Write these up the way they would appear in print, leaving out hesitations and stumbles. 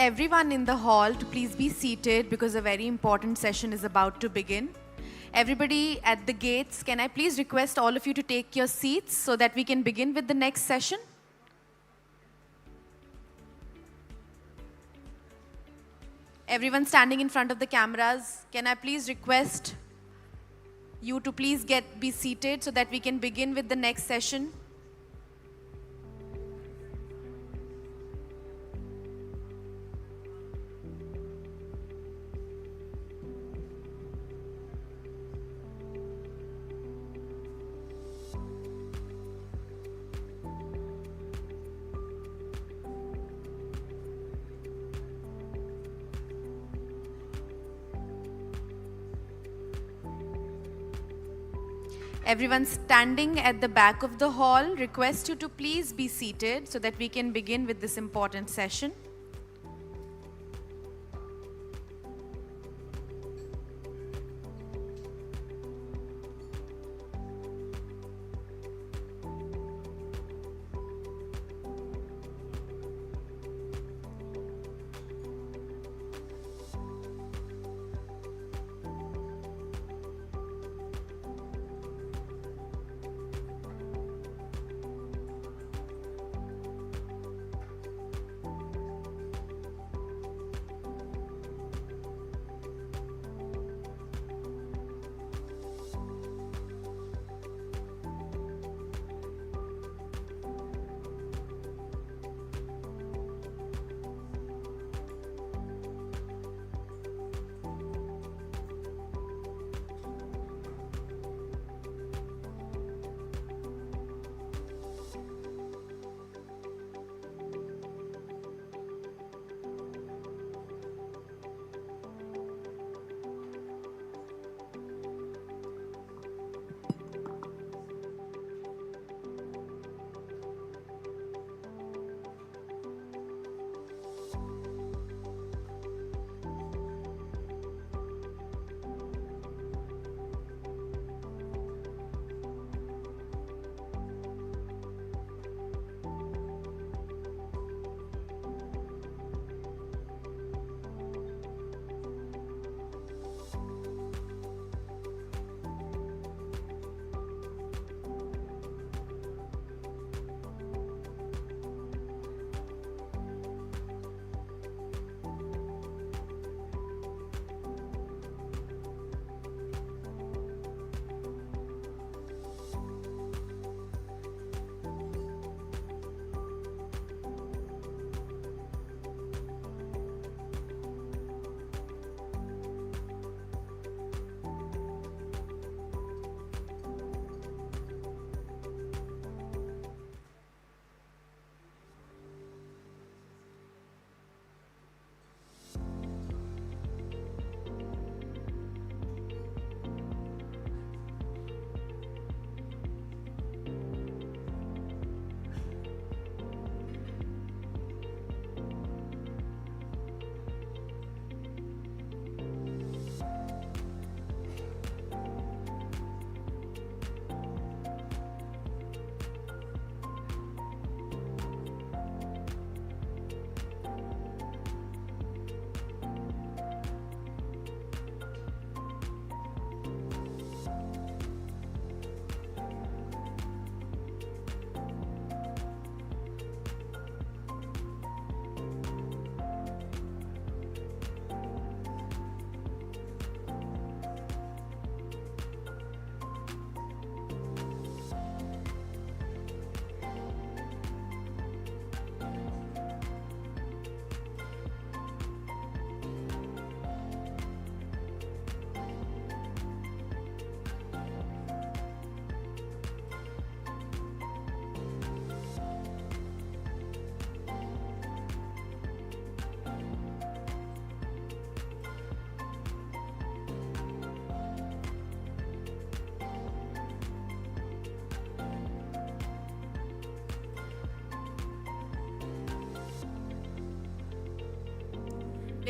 everyone in the hall to please be seated because a very important session is about to begin. Everybody at the gates, can I please request all of you to take your seats so that we can begin with the next session? Everyone standing in front of the cameras, can I please request you to please be seated so that we can begin with the next session? Everyone standing at the back of the hall, request you to please be seated so that we can begin with this important session.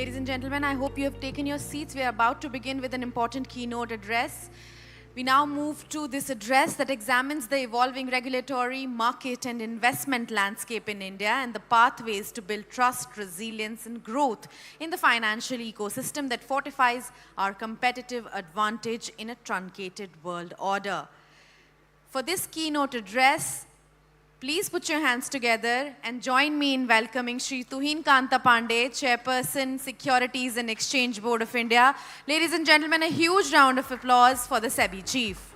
Ladies and gentlemen, I hope you have taken your seats. We are about to begin with an important keynote address. We now move to this address that examines the evolving regulatory, market and investment landscape in India and the pathways to build trust, resilience and growth in the financial ecosystem that fortifies our competitive advantage in a truncated world order. For this keynote address, please put your hands together and join me in welcoming Shri Tuhin Kanta Pandey, Chairperson, Securities and Exchange Board of India. Ladies and gentlemen, a huge round of applause for the SEBI Chief.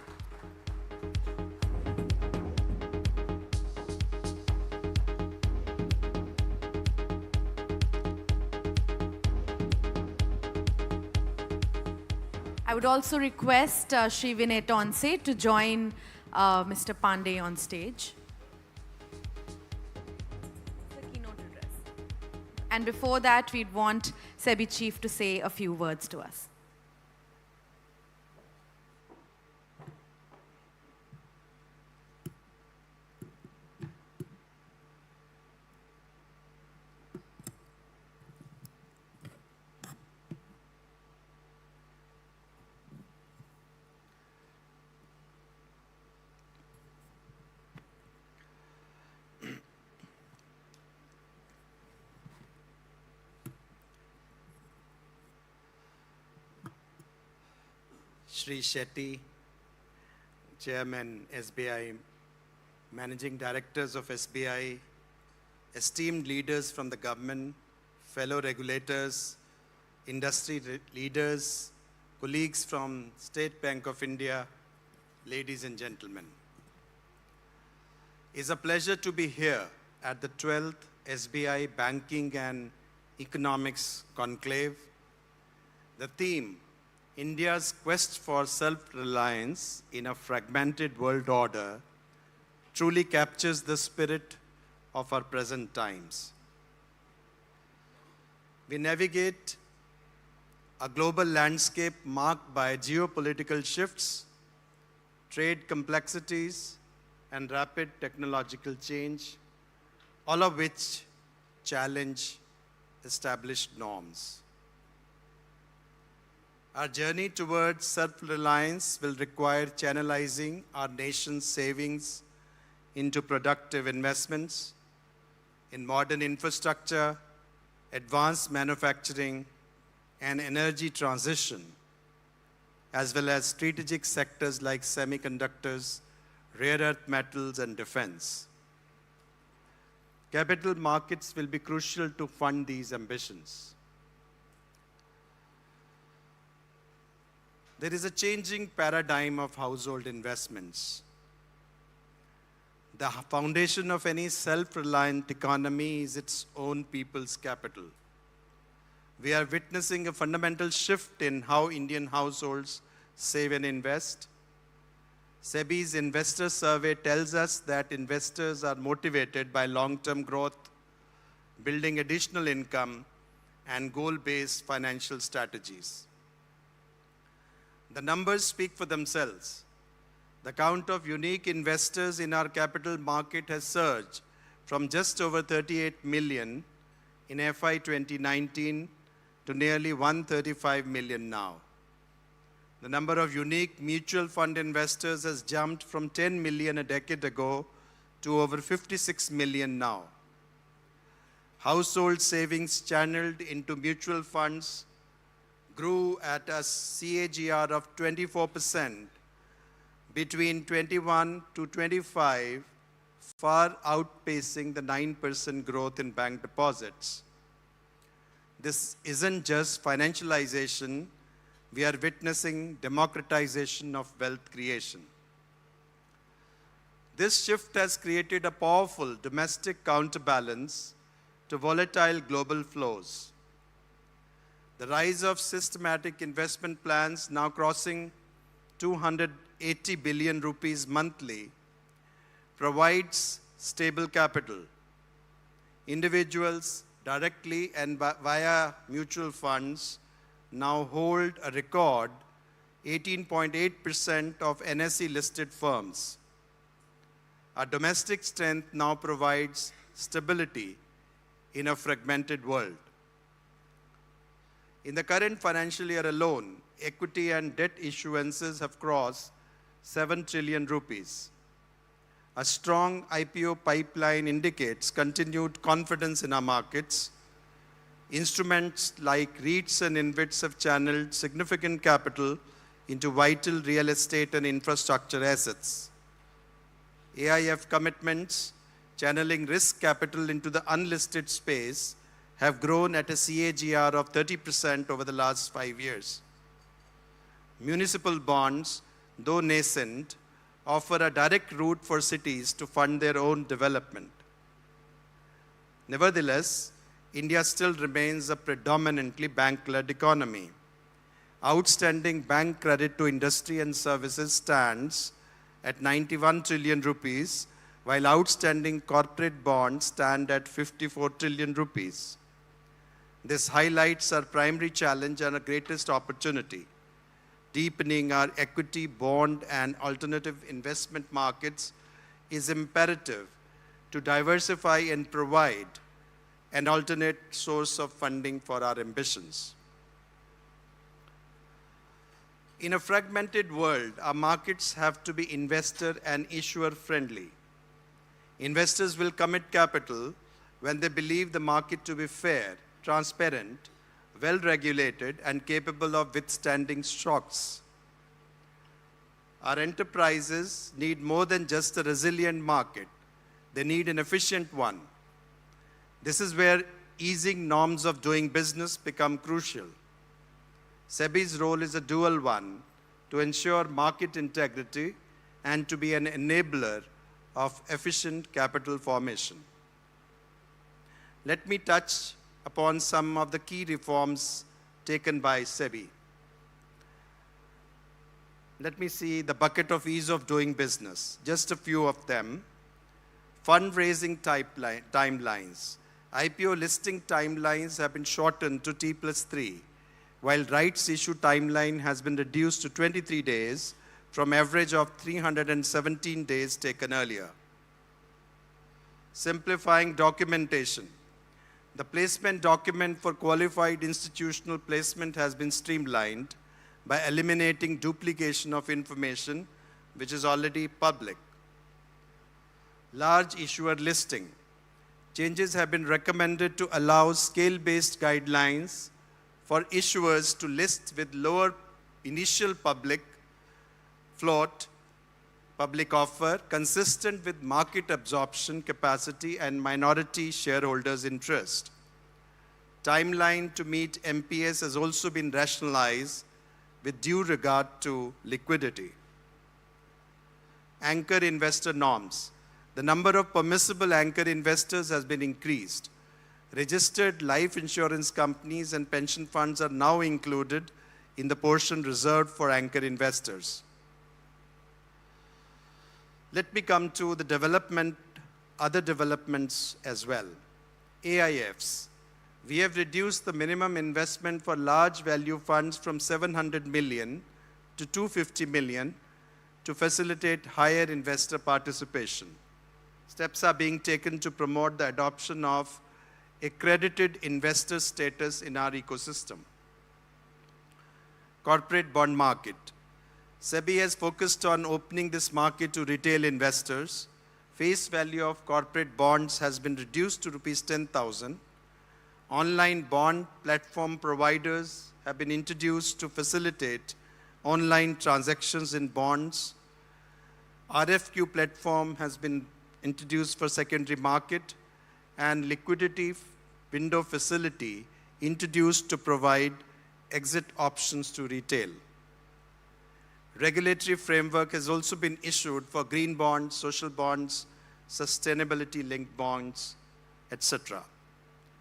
I would also request Shri Vinay Tonse to join Mr. Pandey on stage. And before that, we'd want SEBI Chief to say a few words to us. Shri Shetty, Chairman SBI, Managing Directors of SBI, esteemed leaders from the government, fellow regulators, industry leaders, colleagues from State Bank of India, ladies and gentlemen. It's a pleasure to be here at the 12th SBI Banking and Economics Conclave. The theme, India's quest for self-reliance in a fragmented world order, truly captures the spirit of our present times. We navigate a global landscape marked by geopolitical shifts, trade complexities, and rapid technological change, all of which challenge established norms. Our journey towards self-reliance will require channelizing our nation's savings into productive investments in modern infrastructure, advanced manufacturing, and energy transition, as well as strategic sectors like semiconductors, rare earth metals, and defense. Capital markets will be crucial to fund these ambitions. There is a changing paradigm of household investments. The foundation of any self-reliant economy is its own people's capital. We are witnessing a fundamental shift in how Indian households save and invest. SEBI's investor survey tells us that investors are motivated by long-term growth, building additional income, and goal-based financial strategies. The numbers speak for themselves. The count of unique investors in our capital market has surged from just over 38 million in FY 2019 to nearly 135 million now. The number of unique mutual fund investors has jumped from 10 million a decade ago to over 56 million now. Household savings channeled into mutual funds grew at a CAGR of 24% between 21 to 25, far outpacing the 9% growth in bank deposits. This isn't just financialization, we are witnessing democratization of wealth creation. This shift has created a powerful domestic counterbalance to volatile global flows. The rise of systematic investment plans now crossing 280 billion rupees monthly provides stable capital. Individuals directly and via mutual funds now hold a record 18.8% of NSE listed firms. Our domestic strength now provides stability in a fragmented world. In the current financial year alone, equity and debt issuances have crossed 7 trillion rupees. A strong IPO pipeline indicates continued confidence in our markets. Instruments like REITs and InvITs have channeled significant capital into vital real estate and infrastructure assets. AIF commitments channeling risk capital into the unlisted space have grown at a CAGR of 30% over the last 5 years. Municipal bonds, though nascent, offer a direct route for cities to fund their own development. Nevertheless, India still remains a predominantly bank-led economy. Outstanding bank credit to industry and services stands at 91 trillion rupees, while outstanding corporate bonds stand at 54 trillion rupees. This highlights our primary challenge and our greatest opportunity. Deepening our equity, bond, and alternative investment markets is imperative to diversify and provide an alternate source of funding for our ambitions. In a fragmented world, our markets have to be investor and issuer friendly. Investors will commit capital when they believe the market to be fair, transparent, well-regulated, and capable of withstanding shocks. Our enterprises need more than just a resilient market. They need an efficient one. This is where easing norms of doing business become crucial. SEBI's role is a dual one, to ensure market integrity and to be an enabler of efficient capital formation. Let me touch upon some of the key reforms taken by SEBI. Let me see the bucket of ease of doing business, just a few of them. Fundraising timelines. IPO listing timelines have been shortened to T+3, while rights issue timeline has been reduced to 23 days from average of 317 days taken earlier. Simplifying documentation. The placement document for qualified institutional placement has been streamlined by eliminating duplication of information which is already public. Large issuer listing. Changes have been recommended to allow scale-based guidelines for issuers to list with lower initial public float, public offer, consistent with market absorption capacity and minority shareholders' interest. Timeline to meet MPS has also been rationalized with due regard to liquidity. Anchor investor norms. The number of permissible anchor investors has been increased. Registered life insurance companies and pension funds are now included in the portion reserved for anchor investors. Let me come to the other developments as well. AIFs. We have reduced the minimum investment for large value funds from 700 million to 250 million to facilitate higher investor participation. Steps are being taken to promote the adoption of accredited investor status in our ecosystem. Corporate bond market. SEBI has focused on opening this market to retail investors. Face value of corporate bonds has been reduced to rupees 10,000. Online bond platform providers have been introduced to facilitate online transactions in bonds. RFQ platform has been introduced for secondary market, and liquidity window facility introduced to provide exit options to retail. Regulatory framework has also been issued for green bonds, social bonds, sustainability-linked bonds, etc.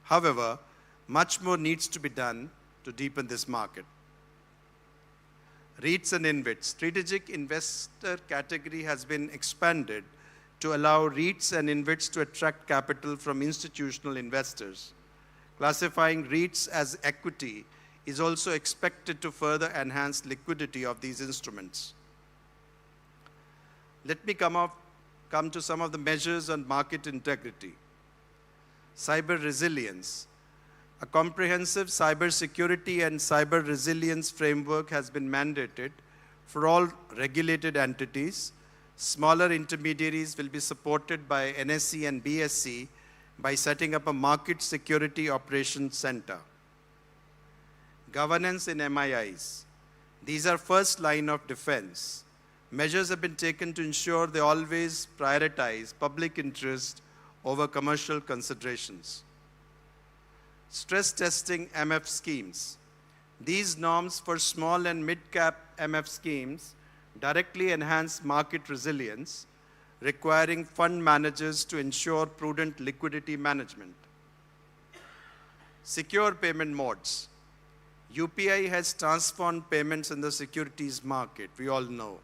However, much more needs to be done to deepen this market. REITs and InvITs. Strategic investor category has been expanded to allow REITs and InvITs to attract capital from institutional investors. Classifying REITs as equity is also expected to further enhance liquidity of these instruments. Let me come to some of the measures on market integrity. Cyber resilience. A comprehensive cyber security and cyber resilience framework has been mandated For all regulated entities, smaller intermediaries will be supported by NSE and BSE by setting up a Market Security Operations Center. Governance in MIIs. These are first line of defense. Measures have been taken to ensure they always prioritize public interest over commercial considerations. Stress testing MF schemes. These norms for small and mid-cap MF schemes directly enhance market resilience, requiring fund managers to ensure prudent liquidity management. Secure payment modes. UPI has transformed payments in the securities market, we all know.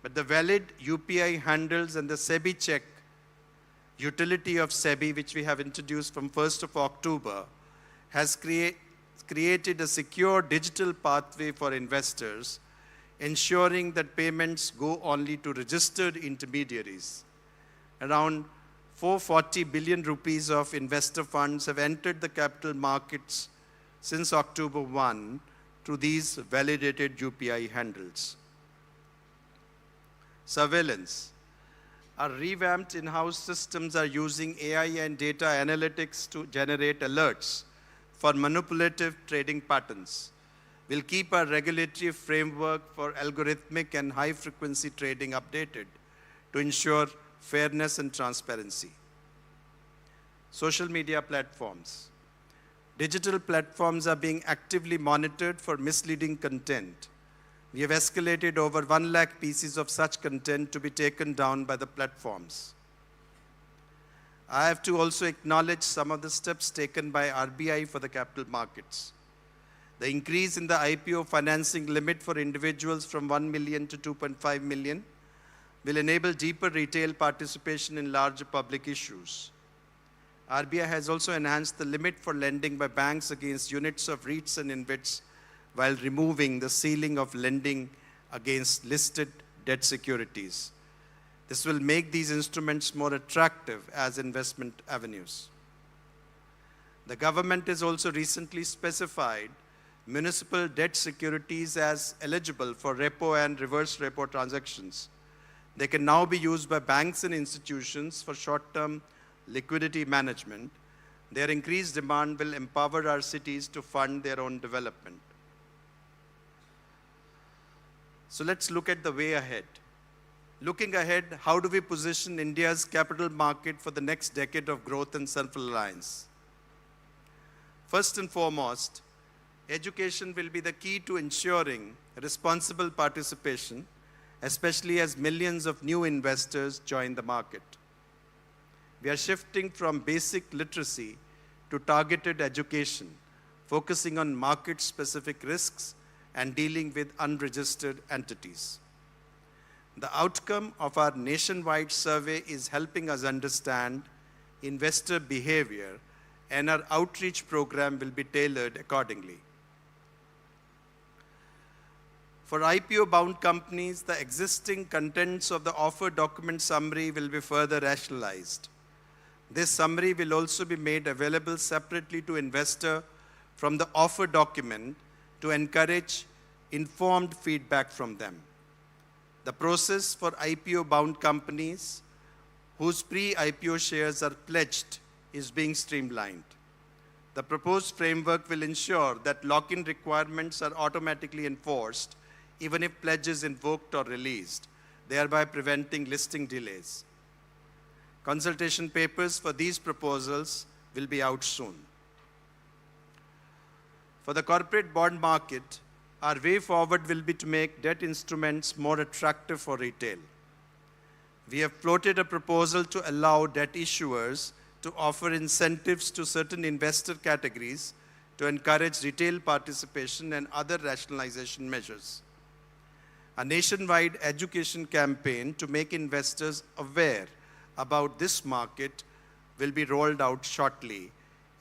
But the valid UPI handles and the SEBI check utility of SEBI, which we have introduced from 1st of October, has created a secure digital pathway for investors, ensuring that payments go only to registered intermediaries. Around 440 billion rupees of investor funds have entered the capital markets since October 1 through these validated UPI handles. Surveillance. Our revamped in-house systems are using AI and data analytics to generate alerts for manipulative trading patterns. We'll keep our regulatory framework for algorithmic and high-frequency trading updated to ensure fairness and transparency. Social media platforms. Digital platforms are being actively monitored for misleading content. We have escalated over 1 lakh pieces of such content to be taken down by the platforms. I have to also acknowledge some of the steps taken by RBI for the capital markets. The increase in the IPO financing limit for individuals from 1 million to 2.5 million will enable deeper retail participation in larger public issues. RBI has also enhanced the limit for lending by banks against units of REITs and InvITs while removing the ceiling of lending against listed debt securities. This will make these instruments more attractive as investment avenues. The government has also recently specified municipal debt securities as eligible for repo and reverse repo transactions. They can now be used by banks and institutions for short-term liquidity management. Their increased demand will empower our cities to fund their own development. So let's look at the way ahead. Looking ahead, how do we position India's capital market for the next decade of growth and self-reliance? First and foremost, education will be the key to ensuring responsible participation, especially as millions of new investors join the market. We are shifting from basic literacy to targeted education, focusing on market-specific risks and dealing with unregistered entities. The outcome of our nationwide survey is helping us understand investor behavior, and our outreach program will be tailored accordingly. For IPO-bound companies, the existing contents of the offer document summary will be further rationalized. This summary will also be made available separately to investor from the offer document to encourage informed feedback from them. The process for IPO-bound companies whose pre-IPO shares are pledged is being streamlined. The proposed framework will ensure that lock-in requirements are automatically enforced even if pledge is invoked or released, thereby preventing listing delays. Consultation papers for these proposals will be out soon. For the corporate bond market, our way forward will be to make debt instruments more attractive for retail. We have floated a proposal to allow debt issuers to offer incentives to certain investor categories to encourage retail participation and other rationalization measures. A nationwide education campaign to make investors aware about this market will be rolled out shortly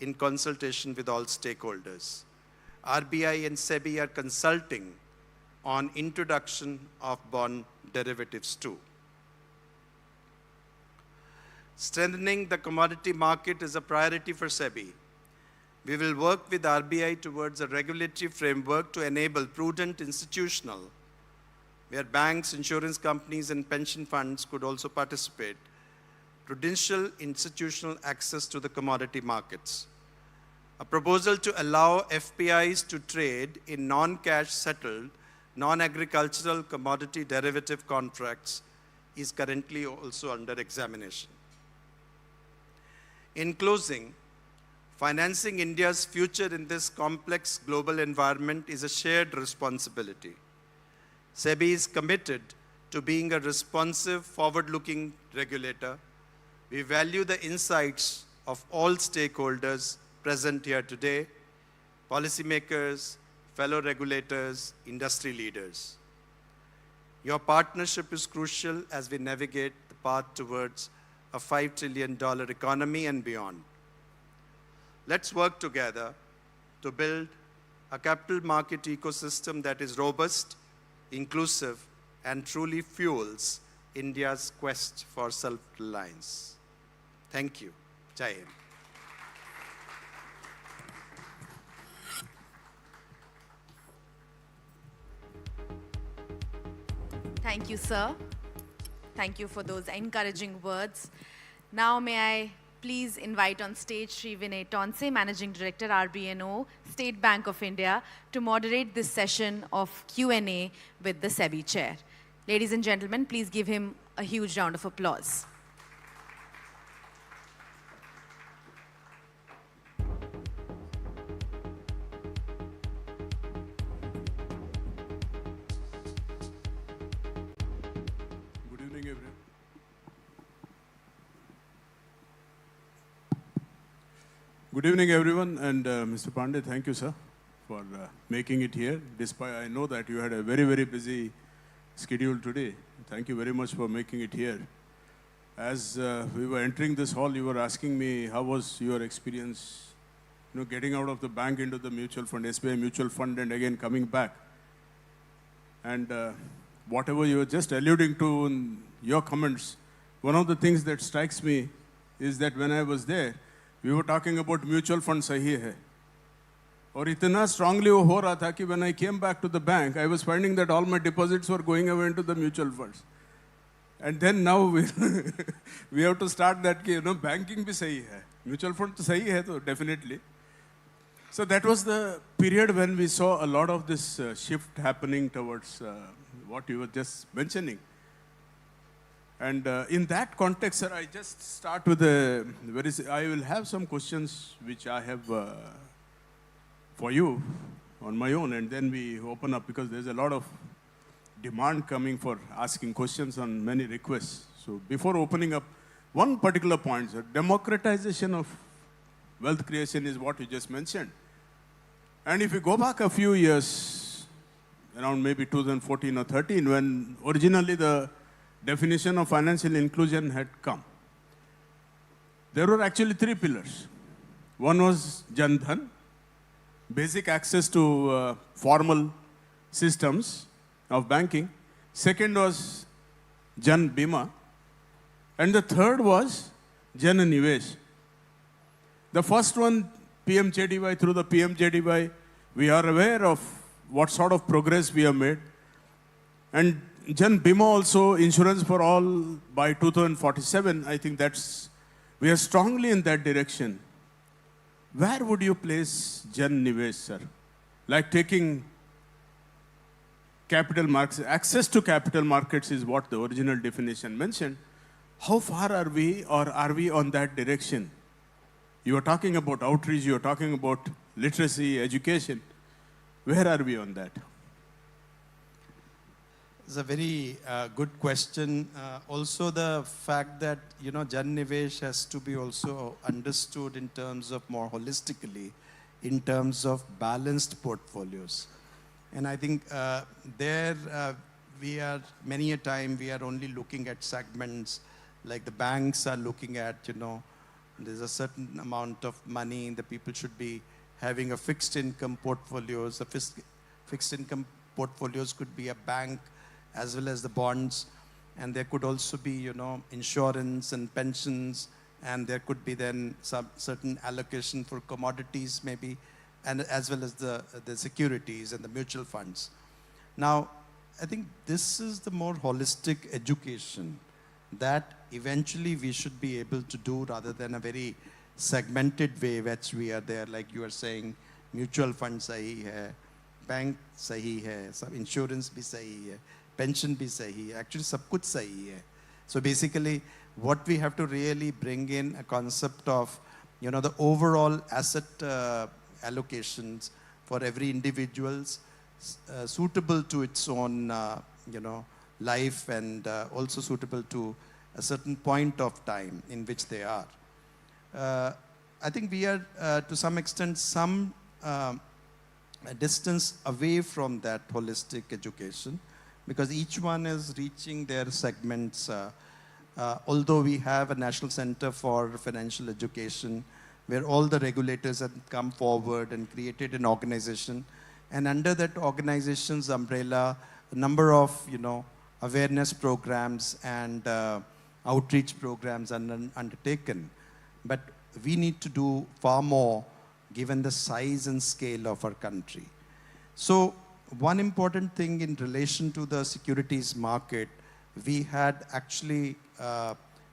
in consultation with all stakeholders. RBI and SEBI are consulting on introduction of bond derivatives too. Strengthening the commodity market is a priority for SEBI. We will work with RBI towards a regulatory framework to enable prudent institutional where banks, insurance companies, and pension funds could also participate. Prudential institutional access to the commodity markets. A proposal to allow FPIs to trade in non-cash settled, non-agricultural commodity derivative contracts is currently also under examination. In closing, financing India's future in this complex global environment is a shared responsibility. SEBI is committed to being a responsive, forward-looking regulator. We value the insights of all stakeholders present here today, policymakers, fellow regulators, industry leaders. Your partnership is crucial as we navigate the path towards a $5 trillion economy and beyond. Let's work together to build a capital market ecosystem that is robust, inclusive, and truly fuels India's quest for self-reliance. Thank you. Jai Hind. Thank you, sir. Thank you for those encouraging words. Now may I please invite on stage Sri Vinay Tonse, Managing Director, RBNO, State Bank of India, to moderate this session of Q&A with the SEBI Chair. Ladies and gentlemen, please give him a huge round of applause. Good evening, everyone. Good evening, everyone, and Mr. Pandey, thank you, sir, for making it here. Despite I know that you had a very, very busy schedule today. Thank you very much for making it here. As we were entering this hall, you were asking me how was your experience, getting out of the bank into the mutual fund, SBI mutual fund, and again coming back. And whatever you were just alluding to in your comments, one of the things that strikes me is that when I was there, we were talking about mutual fund sahi hai. और इतना strongly वो हो रहा था कि when I came back to the bank, I was finding that all my deposits were going away into the mutual funds. And then now we have to start that कि banking भी सही है, mutual fund तो सही है तो definitely. So that was the period when we saw a lot of this shift happening towards what you were just mentioning. And in that context, sir, I just start with I will have some questions which I have for you on my own, and then we open up because there's a lot of demand coming for asking questions on many requests. So before opening up, one particular point, sir, democratization of wealth creation is what you just mentioned. And if you go back a few years, around maybe 2014 or 13, when originally the definition of financial inclusion had come, there were actually three pillars. One was Jan Dhan, basic access to formal systems of banking. Second was Jan Bima. And the third was Jan Nivesh. The first one, PMJDY, through the PMJDY, we are aware of what sort of progress we have made. And Jan Bima also, insurance for all by 2047, I think we are strongly in that direction. Where would you place Jan Nivesh, sir? Like taking capital markets, access to capital markets is what the original definition mentioned. How far are we, or are we on that direction? You are talking about outreach, you are talking about literacy, education. Where are we on that? It's a very good question. Also the fact that, Jan Nivesh has to be also understood in terms of more holistically, in terms of balanced portfolios. And I think we are, many a time, we are only looking at segments like the banks are looking at, there's a certain amount of money the people should be having a fixed income portfolios. The fixed income portfolios could be a bank as well as the bonds. And there could also be, insurance and pensions. And there could be then some certain allocation for commodities maybe, and as well as the securities and the mutual funds. Now, I think this is the more holistic education that eventually we should be able to do rather than a very segmented way which we are there, like you are saying, mutual fund sahi hai, bank sahi hai, सब insurance भी सही है, pension भी सही है, actually सब कुछ सही है. So basically, what we have to really bring in a concept of, you know, the overall asset allocations for every individual's suitable to its own, you know, life and also suitable to a certain point of time in which they are. I think we are, to some extent, a distance away from that holistic education because each one is reaching their segments. Although we have a National Center for Financial Education where all the regulators have come forward and created an organization. And under that organization's umbrella, a number of, you know, awareness programs and outreach programs are undertaken. But we need to do far more given the size and scale of our country. So one important thing in relation to the securities market, we had actually,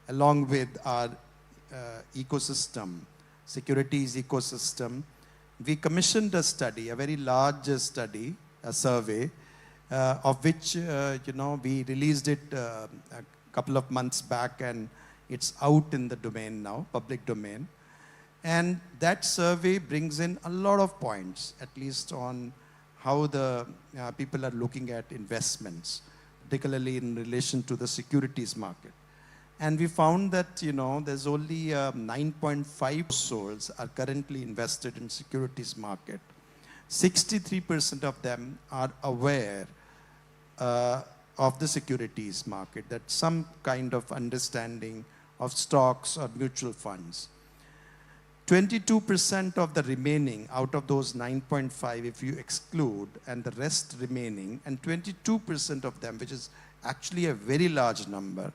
along with our ecosystem, securities ecosystem, we commissioned a study, a very large study, a survey, of which, you know, we released it a couple of months back and it's out in the domain now, public domain. And that survey brings in a lot of points, at least on how the people are looking at investments, particularly in relation to the securities market. And we found that, you know, there's only 9.5 souls are currently invested in securities market. 63% of them are aware of the securities market, that some kind of understanding of stocks or mutual funds. 22% of the remaining out of those 9.5, if you exclude, and the rest remaining, and 22% of them, which is actually a very large number,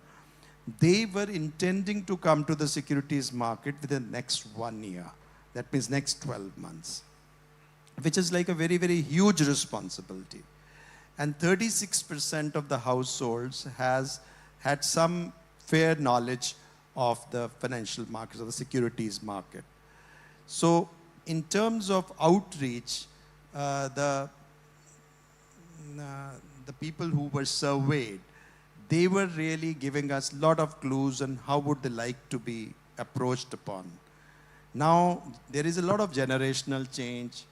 they were intending to come to the securities market within the next 1 year. That means next 12 months, which is like a very, very huge responsibility. And 36% of the households has had some fair knowledge of the financial markets, of the securities market. So in terms of outreach, the people who were surveyed, they were really giving us a lot of clues on how would they like to be approached upon. Now, there is a lot of generational change.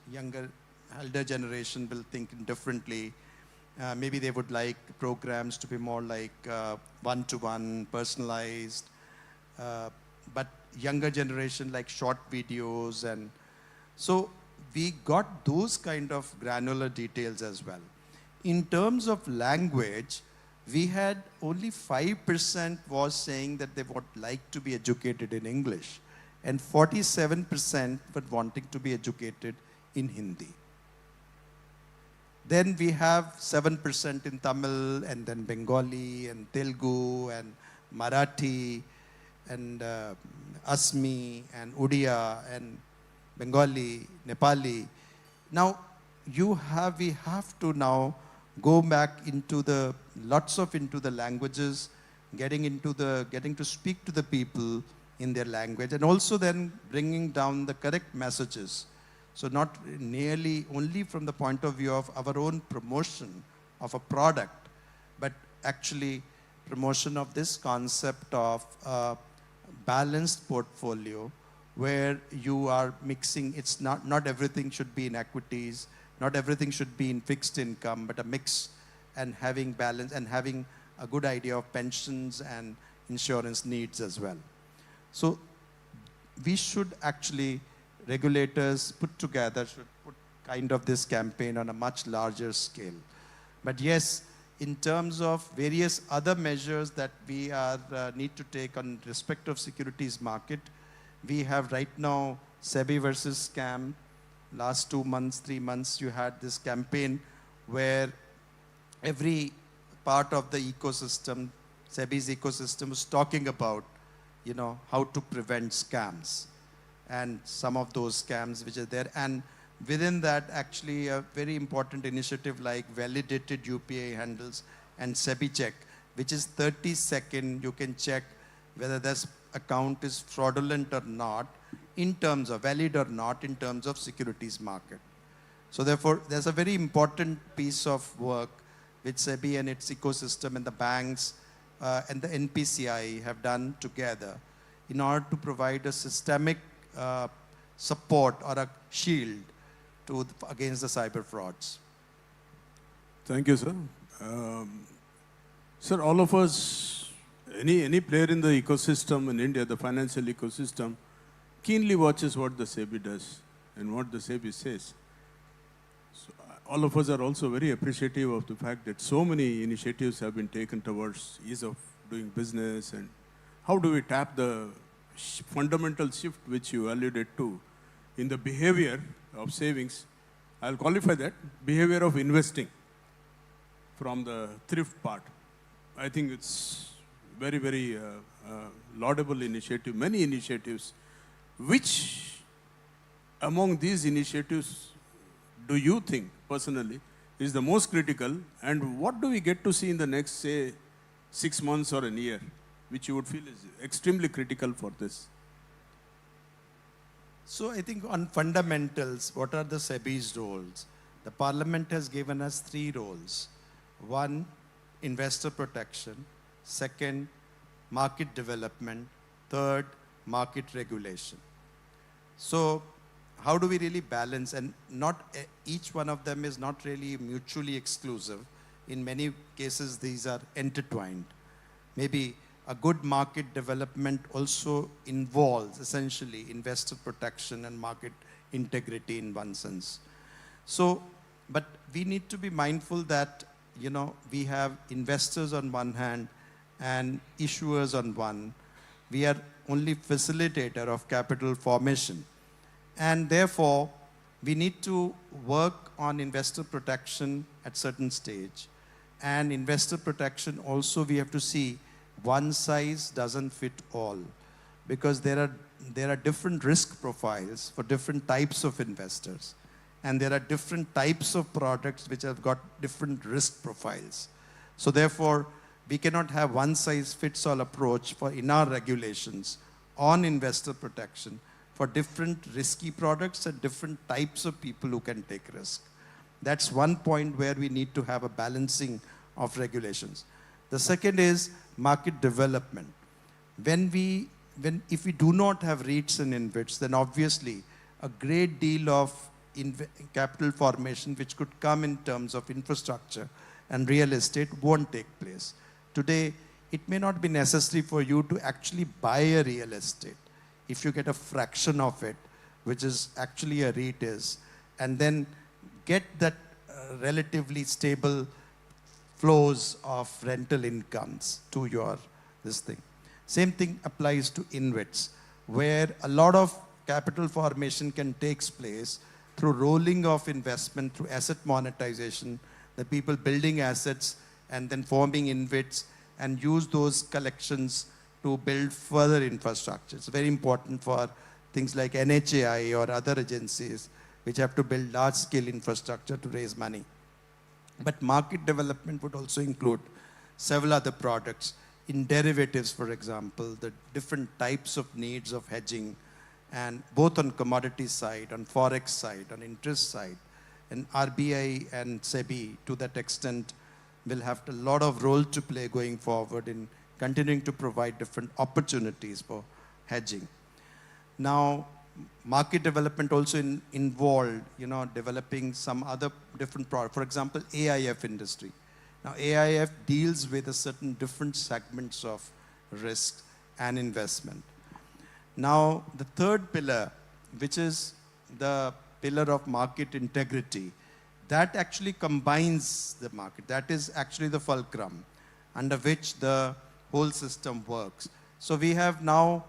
Elder generation will think differently. Maybe they would like programs to be more like one-to-one, personalized. But younger generation like short videos. And so we got those kind of granular details as well. In terms of language, we had only 5% was saying that they would like to be educated in English, and 47% were wanting to be educated in Hindi. Then we have 7% in Tamil, and then Bengali, and Telugu, and Marathi, and Asmi, and Odia, and Bengali, Nepali. Now, we have to now go back into the languages, getting to speak to the people in their language, and also then bringing down the correct messages. So not nearly only from the point of view of our own promotion of a product, but actually promotion of this concept of a balanced portfolio where you are mixing, it's not everything should be in equities, not everything should be in fixed income, but a mix, and having balance and having a good idea of pensions and insurance needs as well. So we should actually, regulators put together, should put kind of this campaign on a much larger scale. But yes, in terms of various other measures that we need to take on respect of securities market, we have right now SEBI versus scam. Last 2 months, 3 months, you had this campaign where every part of the ecosystem, SEBI's ecosystem, was talking about, you know, how to prevent scams and some of those scams which are there. And Within that, actually, a very important initiative like validated UPI handles and SEBI check, which is 30-second, you can check whether this account is fraudulent or not, in terms of valid or not, in terms of securities market. So therefore, there's a very important piece of work which SEBI and its ecosystem and the banks and the NPCI have done together in order to provide a systemic support or a shield against the cyber frauds. Thank you, sir. Sir, all of us, any player in the ecosystem in India, the financial ecosystem, keenly watches what the SEBI does and what the SEBI says. So, all of us are also very appreciative of the fact that so many initiatives have been taken towards ease of doing business, and how do we tap the fundamental shift which you alluded to in the behavior of savings. I'll qualify that, behavior of investing from the thrift part. I think it's very, very laudable initiative, many initiatives. Which among these initiatives do you think, personally, is the most critical, and what do we get to see in the next, say, 6 months or a year, which you would feel is extremely critical for this? So I think on fundamentals, what are the SEBI's roles? The Parliament has given us 3 roles. 1, investor protection. 2nd, market development. 3rd, market regulation. So how do we really balance? And not each one of them is not really mutually exclusive. In many cases, these are intertwined. Maybe a good market development also involves essentially investor protection and market integrity in one sense. So, but we need to be mindful that, you know, we have investors on one hand and issuers on one. We are only facilitator of capital formation. And therefore, we need to work on investor protection at certain stage. And investor protection also we have to see one size doesn't fit all, because there are different risk profiles for different types of investors, and there are different types of products which have got different risk profiles. So therefore, we cannot have one size fits all approach for in our regulations on investor protection for different risky products and different types of people who can take risk. That's one point where we need to have a balancing of regulations. The second is market development. If we do not have REITs and InvITs, then obviously a great deal of capital formation which could come in terms of infrastructure and real estate won't take place. Today, it may not be necessary for you to actually buy a real estate if you get a fraction of it, which is actually a REIT is, and then get that relatively stable flows of rental incomes to your this thing. Same thing applies to InvITs, where a lot of capital formation can take place through rolling of investment, through asset monetization, the people building assets and then forming InvITs and use those collections to build further infrastructure. It's very important for things like NHAI or other agencies which have to build large-scale infrastructure to raise money. But market development would also include several other products. In derivatives, for example, the different types of needs of hedging, and both on commodity side, on forex side, on interest side, and RBI and SEBI to that extent will have a lot of role to play going forward in continuing to provide different opportunities for hedging. Now, market development also involved, developing some other different products. For example, AIF industry. Now, AIF deals with a certain different segments of risk and investment. Now, the third pillar, which is the pillar of market integrity, that actually combines the market. That is actually the fulcrum under which the whole system works. So we have now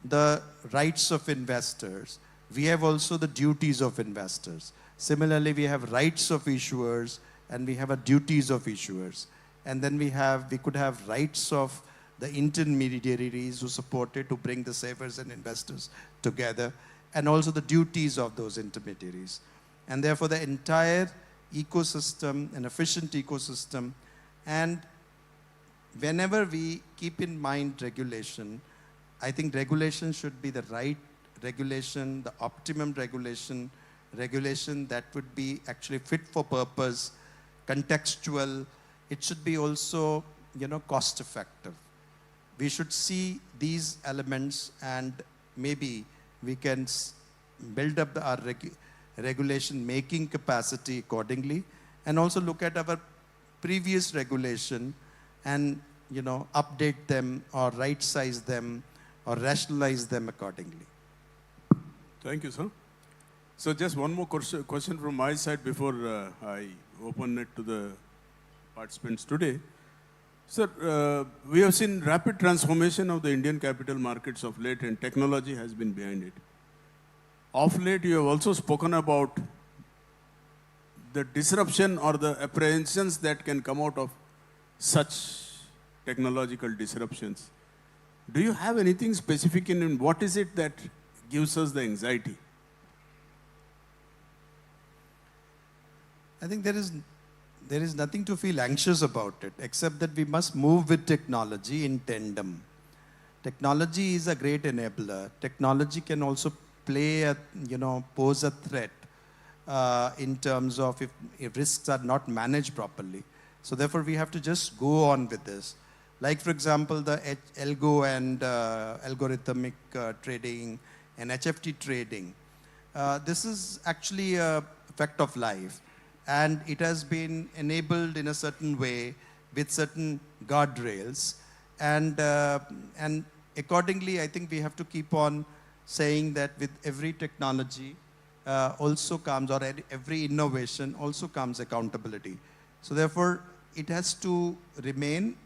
the rights of investors. We have also the duties of investors. Similarly, we have rights of issuers and we have duties of issuers. And then we could have rights of the intermediaries who support it to bring the savers and investors together, and also the duties of those intermediaries. And therefore, the entire ecosystem, an efficient ecosystem, and whenever we keep in mind regulation, I think regulation should be the right regulation, the optimum regulation, regulation that would be actually fit for purpose, contextual. It should be also, cost effective. We should see these elements, and maybe we can build up our regulation making capacity accordingly, and also look at our previous regulation and update them or right size them or rationalize them accordingly. Thank you, sir. So just one more question from my side before I open it to the participants today. Sir, we have seen rapid transformation of the Indian capital markets of late, and technology has been behind it. Of late, you have also spoken about the disruption or the apprehensions that can come out of such technological disruptions. Do you have anything specific in what is it that gives us the anxiety? I think there is nothing to feel anxious about it, except that we must move with technology in tandem. Technology is a great enabler. Technology can also pose a threat in terms of if risks are not managed properly. So therefore, we have to just go on with this. Like, for example, the algo and algorithmic trading and HFT trading. This is actually a fact of life. And it has been enabled in a certain way with certain guardrails. And accordingly, I think we have to keep on saying that with every technology also comes, or every innovation also comes accountability. So therefore, it has to remain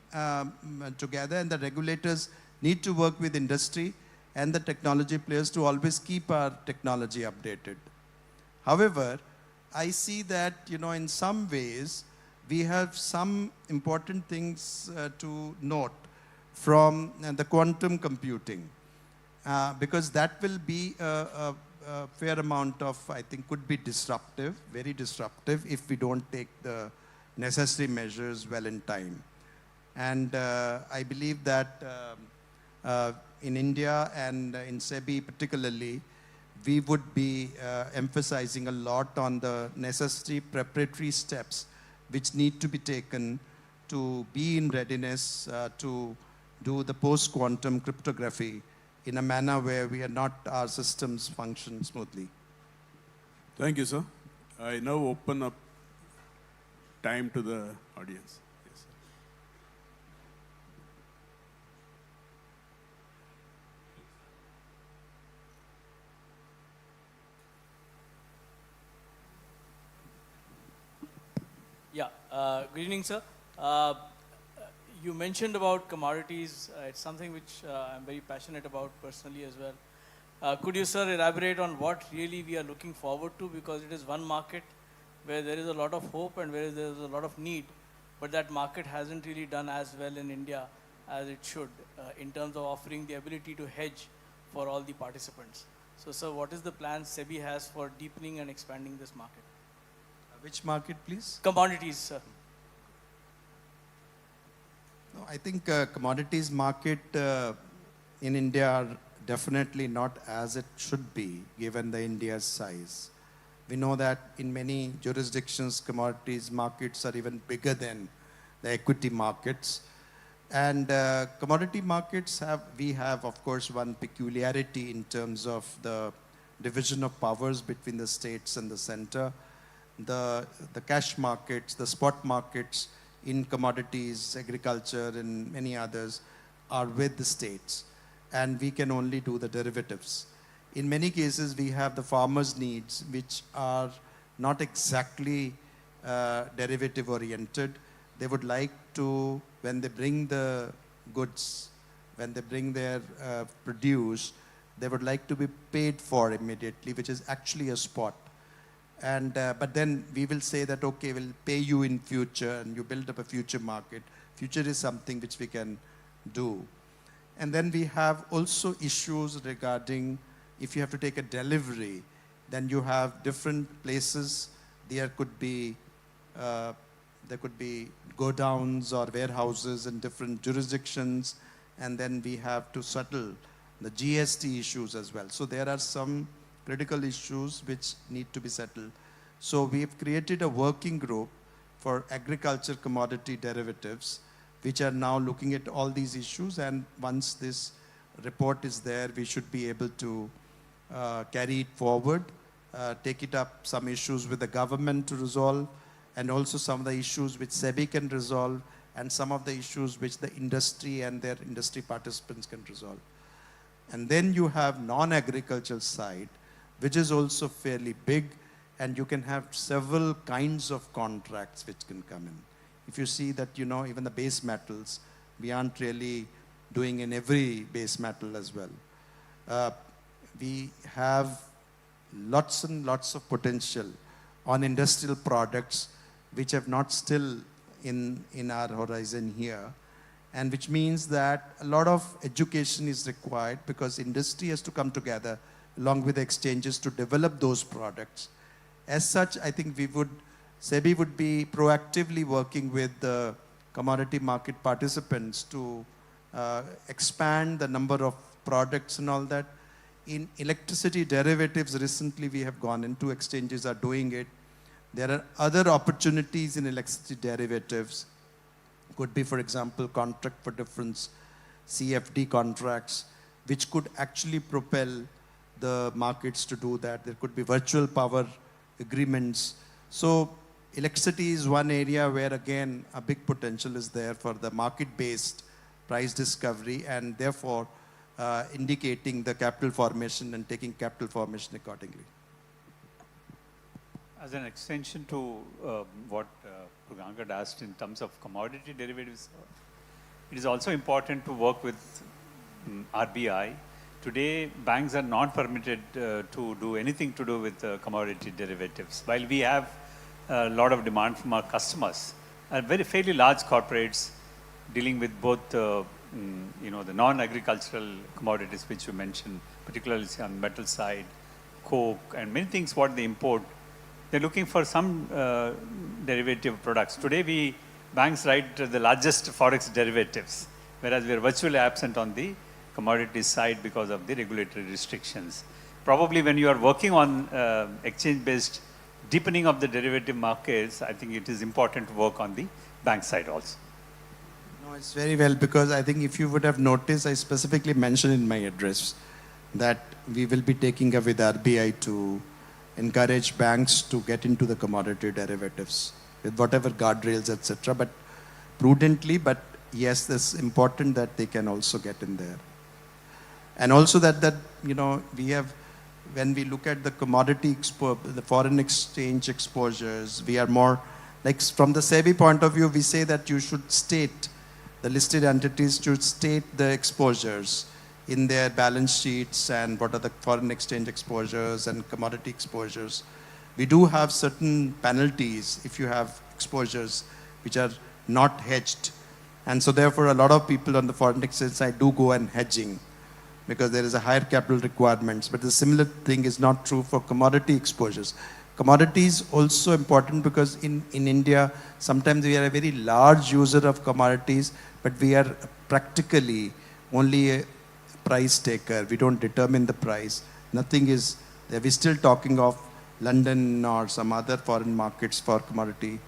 together, and the regulators need to work with industry and the technology players to always keep our technology updated. However, I see that, in some ways, we have some important things to note from the quantum computing, because that will be a fair amount of, I think, could be disruptive, very disruptive, if we don't take the necessary measures well in time. And I believe that in India and in SEBI particularly, we would be emphasizing a lot on the necessary preparatory steps which need to be taken to be in readiness to do the post-quantum cryptography in a manner where our systems function smoothly. Thank you, sir. I now open up time to the audience. Yes, sir. Yeah, good evening, sir. You mentioned about commodities. It's something which I'm very passionate about personally as well. Could you, sir, elaborate on what really we are looking forward to? Because it is one market where there is a lot of hope and where there is a lot of need, but that market hasn't really done as well in India as it should in terms of offering the ability to hedge for all the participants. So, sir, what is the plan SEBI has for deepening and expanding this market? Which market, please? Commodities, sir. No, I think commodities market in India are definitely not as it should be, given the India's size. We know that in many jurisdictions, commodities markets are even bigger than the equity markets. And commodity markets we have, of course, one peculiarity in terms of the division of powers between the states and the center. The cash markets, the spot markets in commodities, agriculture, and many others are with the states. And we can only do the derivatives. In many cases, we have the farmers' needs, which are not exactly derivative oriented. They would like to, when they bring the goods, when they bring their produce, they would like to be paid for immediately, which is actually a spot. And but then we will say that, okay, we'll pay you in future, and you build up a future market. Future is something which we can do. And then we have also issues regarding if you have to take a delivery, Then you have different places. There could be go-downs or warehouses in different jurisdictions, and then we have to settle the GST issues as well. So there are some critical issues which need to be settled. So we've created a working group for agriculture commodity derivatives, which are now looking at all these issues, and once this report is there, we should be able to carry it forward, take it up some issues with the government to resolve, and also some of the issues which SEBI can resolve, and some of the issues which the industry and their industry participants can resolve. And then you have non-agricultural side, which is also fairly big, and you can have several kinds of contracts which can come in. If you see that, you know, even the base metals, we aren't really doing in every base metal as well. We have lots and lots of potential on industrial products which have not still in our horizon here, and which means that a lot of education is required, because industry has to come together along with the exchanges to develop those products. As such, I think SEBI would be proactively working with the commodity market participants to expand the number of products and all that. In electricity derivatives, recently we have gone into, exchanges are doing it. There are other opportunities in electricity derivatives. Could be, for example, contract for difference, CFD contracts, which could actually propel the markets to do that. There could be virtual power agreements. So electricity is one area where, again, a big potential is there for the market-based price discovery, and therefore indicating the capital formation and taking capital formation accordingly. As an extension to what Purgankar asked in terms of commodity derivatives, it is also important to work with RBI. Today, banks are not permitted to do anything to do with commodity derivatives. While we have a lot of demand from our customers, very fairly large corporates dealing with both the non-agricultural commodities which you mentioned, particularly on the metal side, coke, and many things what they import. They're looking for some derivative products. Today, banks write the largest forex derivatives, whereas we are virtually absent on the commodities side because of the regulatory restrictions. Probably when you are working on exchange-based deepening of the derivative markets, I think it is important to work on the bank side also. No, it's very well, because I think if you would have noticed, I specifically mentioned in my address that we will be taking up with RBI to encourage banks to get into the commodity derivatives with whatever guardrails, etc. But prudently, but yes, it's important that they can also get in there. And also that we have, when we look at the commodity the foreign exchange exposures, we are more, like from the SEBI point of view, we say that you should state, the listed entities should state the exposures in their balance sheets and what are the foreign exchange exposures and commodity exposures. We do have certain penalties if you have exposures which are not hedged. And so therefore a lot of people on the foreign exchange side do go and hedging, because there is a higher capital requirements. But the similar thing is not true for commodity exposures. Commodities also important because in India, sometimes we are a very large user of commodities, but we are practically only a price taker. We don't determine the price. Nothing is there. We're still talking of London or some other foreign markets for commodity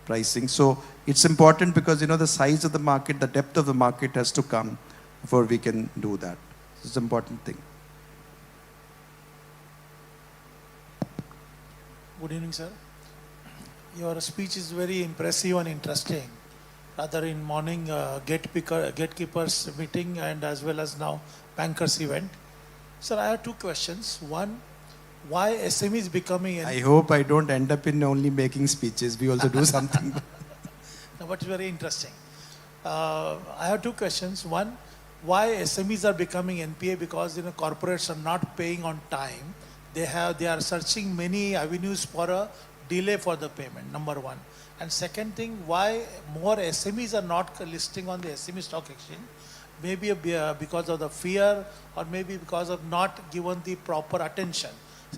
pricing. So it's important because, the size of the market, the depth of the market has to come before we can do that. It's an important thing. Good evening, sir. Your speech is very impressive and interesting. Rather in morning gatekeepers meeting and as well as now bankers event. Sir, I have two questions. One, why SME is becoming... I hope I don't end up in only making speeches. We also do something. No, but it's very interesting. I have two questions. One, why SMEs are becoming NPA? Because corporates are not paying on time. They are searching many avenues for a delay for the payment, number one. And second thing, why more SMEs are not listing on the SME stock exchange? Maybe because of the fear, or maybe because of not given the proper attention.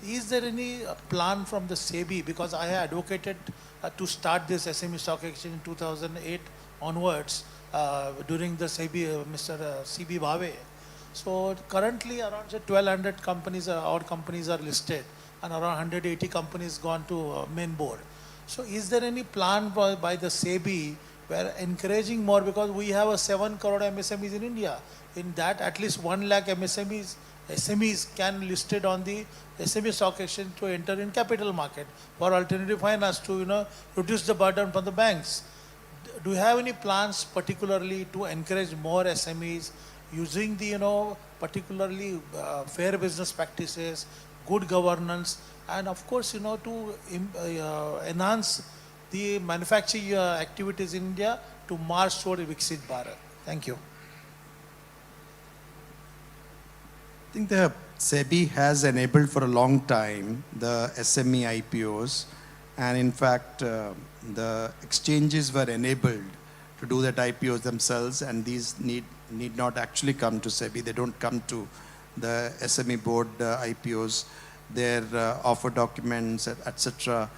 Is there any plan from the SEBI? Because I advocated to start this SME stock exchange in 2008 onwards during the SEBI, Mr. CB Bhave. So currently around say 1200 companies our companies are listed and around 180 companies gone to main board. So is there any plan by the SEBI where encouraging more, because we have a 7 crore MSMEs in India. In that at least 1 lakh SMEs can listed on the SME stock exchange to enter in capital market for alternative finance to reduce the burden from the banks. Do you have any plans particularly to encourage more SMEs using the particularly fair business practices, good governance, and of course to enhance the manufacturing activities in India to march toward a Viksit Bharat? Thank you. I think the SEBI has enabled for a long time the SME IPOs, and in fact the exchanges were enabled to do that IPOs themselves, and these need not actually come to SEBI. They don't come to the SME board IPOs. Their offer documents, etc.,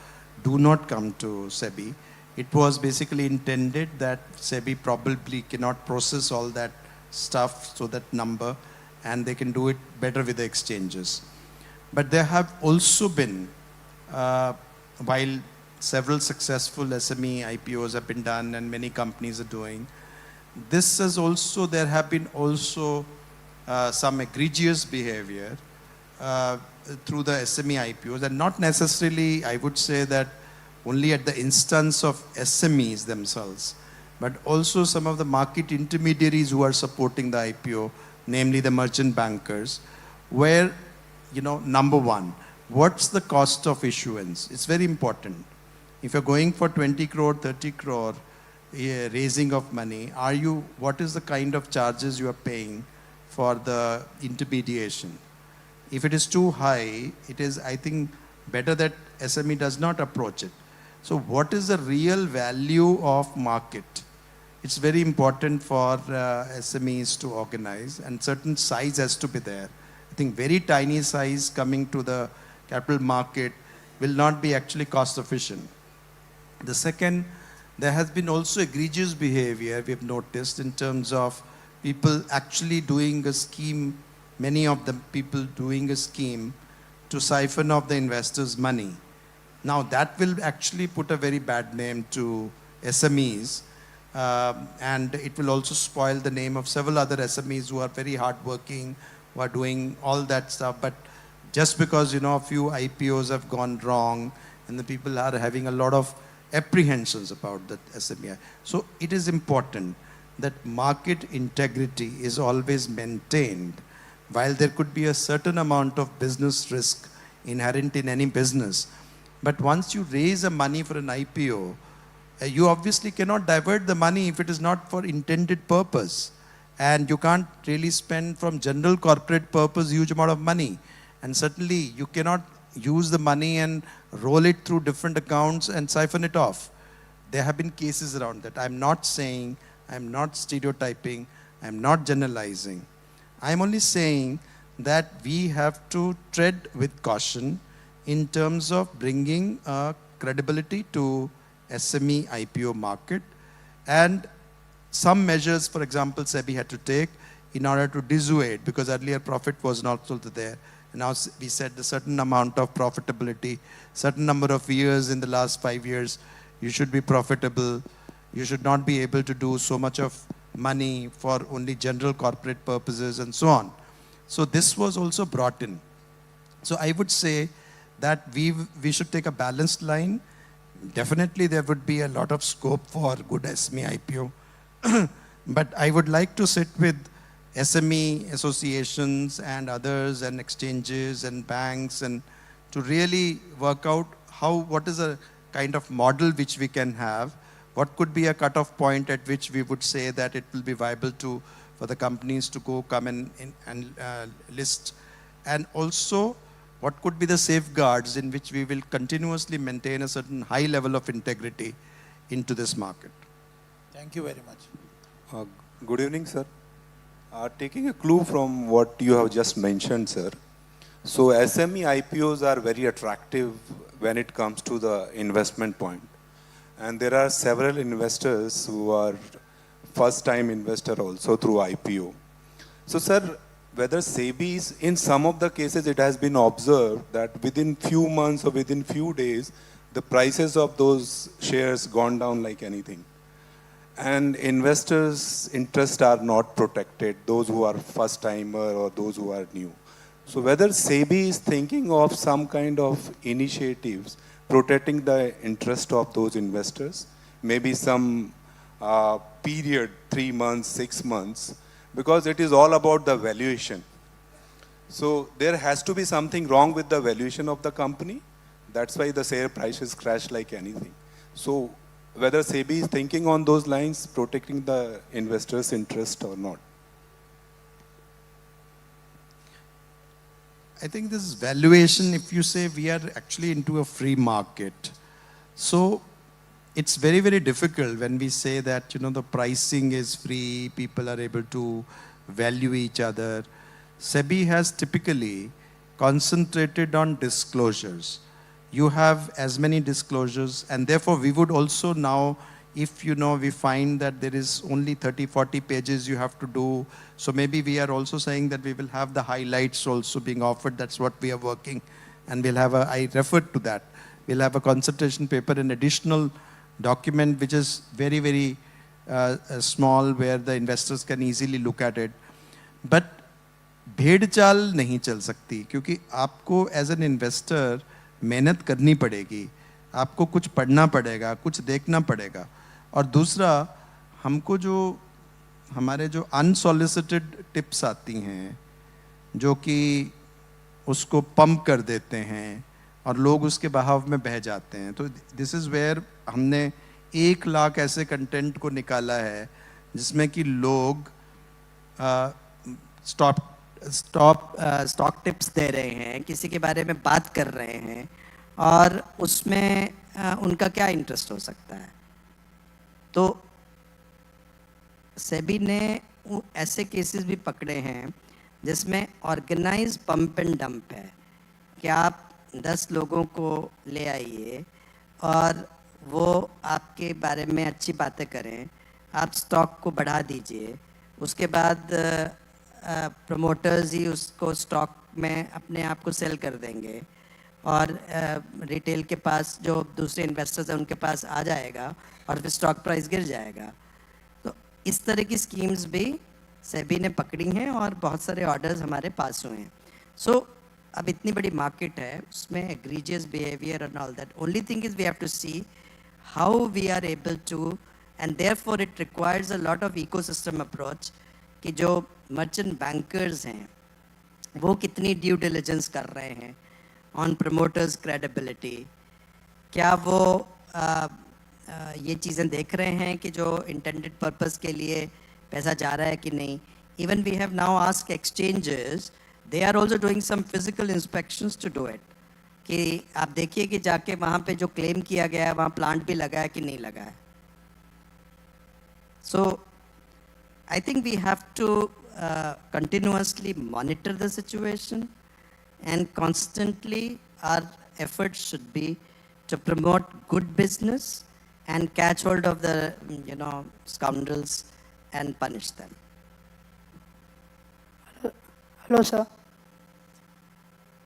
do not come to SEBI. It was basically intended that SEBI probably cannot process all that stuff, so that number, and they can do it better with the exchanges. But there have also been, while several successful SME IPOs have been done and many companies are doing, this is also, there have been also some egregious behavior through the SME IPOs, and not necessarily, I would say that only at the instance of SMEs themselves, but also some of the market intermediaries who are supporting the IPO, namely the merchant bankers, where, number one, what's the cost of issuance? It's very important. If you're going for 20 crore, 30 crore raising of money, what is the kind of charges you are paying for the intermediation? If it is too high, it is, I think, better that SME does not approach it. So what is the real value of market? It's very important for SMEs to organize, and certain size has to be there. I think very tiny size coming to the capital market will not be actually cost efficient. The second, there has been also egregious behavior we have noticed in terms of people actually doing a scheme, many of the people doing a scheme to siphon off the investors' money. Now that will actually put a very bad name to SMEs, and it will also spoil the name of several other SMEs who are very hardworking, who are doing all that stuff. But just because a few IPOs have gone wrong, and the people are having a lot of apprehensions about that SME. So it is important that market integrity is always maintained. While there could be a certain amount of business risk inherent in any business, but once you raise a money for an IPO, you obviously cannot divert the money if it is not for intended purpose. And you can't really spend from general corporate purpose huge amount of money. And certainly you cannot use the money and roll it through different accounts and siphon it off. There have been cases around that. I'm not saying, I'm not stereotyping, I'm not generalizing. I'm only saying that we have to tread with caution in terms of bringing credibility to SME IPO market, and some measures, for example, SEBI had to take in order to dissuade, because earlier profit was not also there. And now we said a certain amount of profitability, certain number of years in the last 5 years, you should be profitable. You should not be able to do so much of money for only general corporate purposes and so on. So this was also brought in. So I would say that we should take a balanced line. Definitely there would be a lot of scope for good SME IPO. But I would like to sit with SME associations and others and exchanges and banks, and to really work out what is a kind of model which we can have. What could be a cutoff point at which we would say that it will be viable for the companies to come and list, and also what could be the safeguards in which we will continuously maintain a certain high level of integrity into this market. Thank you very much. Good evening, sir. Taking a clue from what you have just mentioned, sir, So SME IPOs are very attractive when it comes to the investment point. And there are several investors who are first-time investor also through IPO. So sir, whether SEBI's, in some of the cases it has been observed that within few months or within few days, the prices of those shares gone down like anything. And investors' interests are not protected, those who are first-timer or those who are new. So whether SEBI is thinking of some kind of initiatives protecting the interest of those investors, maybe some period, 3 months, 6 months, because it is all about the valuation. So there has to be something wrong with the valuation of the company. That's why the share prices crash like anything. So whether SEBI is thinking on those lines, protecting the investors' interest or not. I think this valuation, if you say we are actually into a free market, so it's very, very difficult when we say that, you know, the pricing is free, people are able to value each other. SEBI has typically concentrated on disclosures. You have as many disclosures, and therefore we would also now, if you know, we find that there is only 30, 40 pages you have to do, so maybe we are also saying that we will have the highlights also being offered. That's what we are working, and we'll have I referred to that. We'll have a concentration paper, an additional document which is very, very small, where the investors can easily look at it. But भेड़ चाल नहीं चल सकती, क्योंकि आपको as an investor मेहनत करनी पड़ेगी, आपको कुछ पढ़ना पड़ेगा, कुछ देखना पड़ेगा. और दूसरा, हमको जो हमारे जो अनसॉलिसिटेड टिप्स आती हैं, जो कि उसको पंप कर देते हैं और लोग उसके बहाव में बह जाते हैं, तो दिस इज़ वेयर हमने 1 लाख ऐसे कंटेंट को निकाला है जिसमें कि लोग स्टॉक टिप्स दे रहे हैं, किसी के बारे में बात कर रहे हैं, और उसमें उनका क्या इंटरेस्ट हो सकता है. तो सेबी ने ऐसे केसेस भी पकड़े हैं जिसमें ऑर्गेनाइज पंप एंड डंप है कि आप 10 लोगों को ले आइए और वो आपके बारे में अच्छी बातें करें, आप स्टॉक को बढ़ा दीजिए, उसके बाद प्रमोटर्स ही उसको स्टॉक में अपने आप को सेल कर देंगे और रिटेल के पास जो दूसरे इन्वेस्टर्स हैं उनके पास आ जाएगा और फिर स्टॉक प्राइस गिर जाएगा. तो इस तरह की स्कीम्स भी सेबी ने पकड़ी हैं और बहुत सारे ऑर्डर्स हमारे पास हुए हैं. सो अब इतनी बड़ी मार्केट है, उसमें egregious behaviour and all that. Only thing is we have to see how we are able to, and therefore it requires a lot of ecosystem approach कि जो मर्चेंट बैंकर्स हैं वो कितनी ड्यू डिलिजेंस कर रहे हैं ऑन प्रमोटर्स क्रेडिबिलिटी. क्या वो ये चीज़ें देख रहे हैं कि जो इंटेंडेड पर्पस के लिए पैसा जा रहा है कि नहीं. Even we have now ask exchanges, they are also doing some physical inspections to do it, कि आप देखिए कि जाके वहाँ पे जो क्लेम किया गया है वहाँ प्लांट भी लगा है कि नहीं लगा है. सो I think we have to continuously monitor the situation, and constantly our efforts should be to promote good business and catch hold of the, you know, scoundrels and punish them. Hello, sir.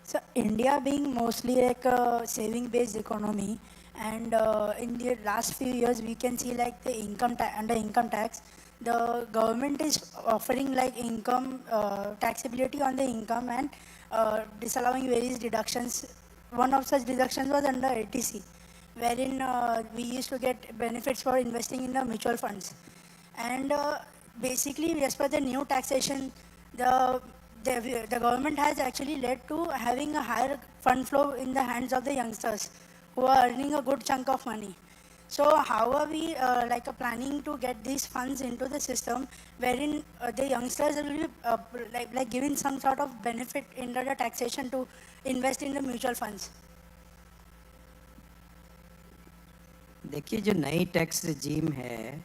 So India being mostly like a saving-based economy, and in the last few years we can see like the under income tax, the government is offering like income taxability on the income and disallowing various deductions. One of such deductions was under ATC, wherein we used to get benefits for investing in the mutual funds. And basically, as per the new taxation, the government has actually led to having a higher fund flow in the hands of the youngsters who are earning a good chunk of money. So how are we planning to get these funds into the system, wherein the youngsters will be like given some sort of benefit under the taxation to invest in the mutual funds? देखिए, जो नई tax regime है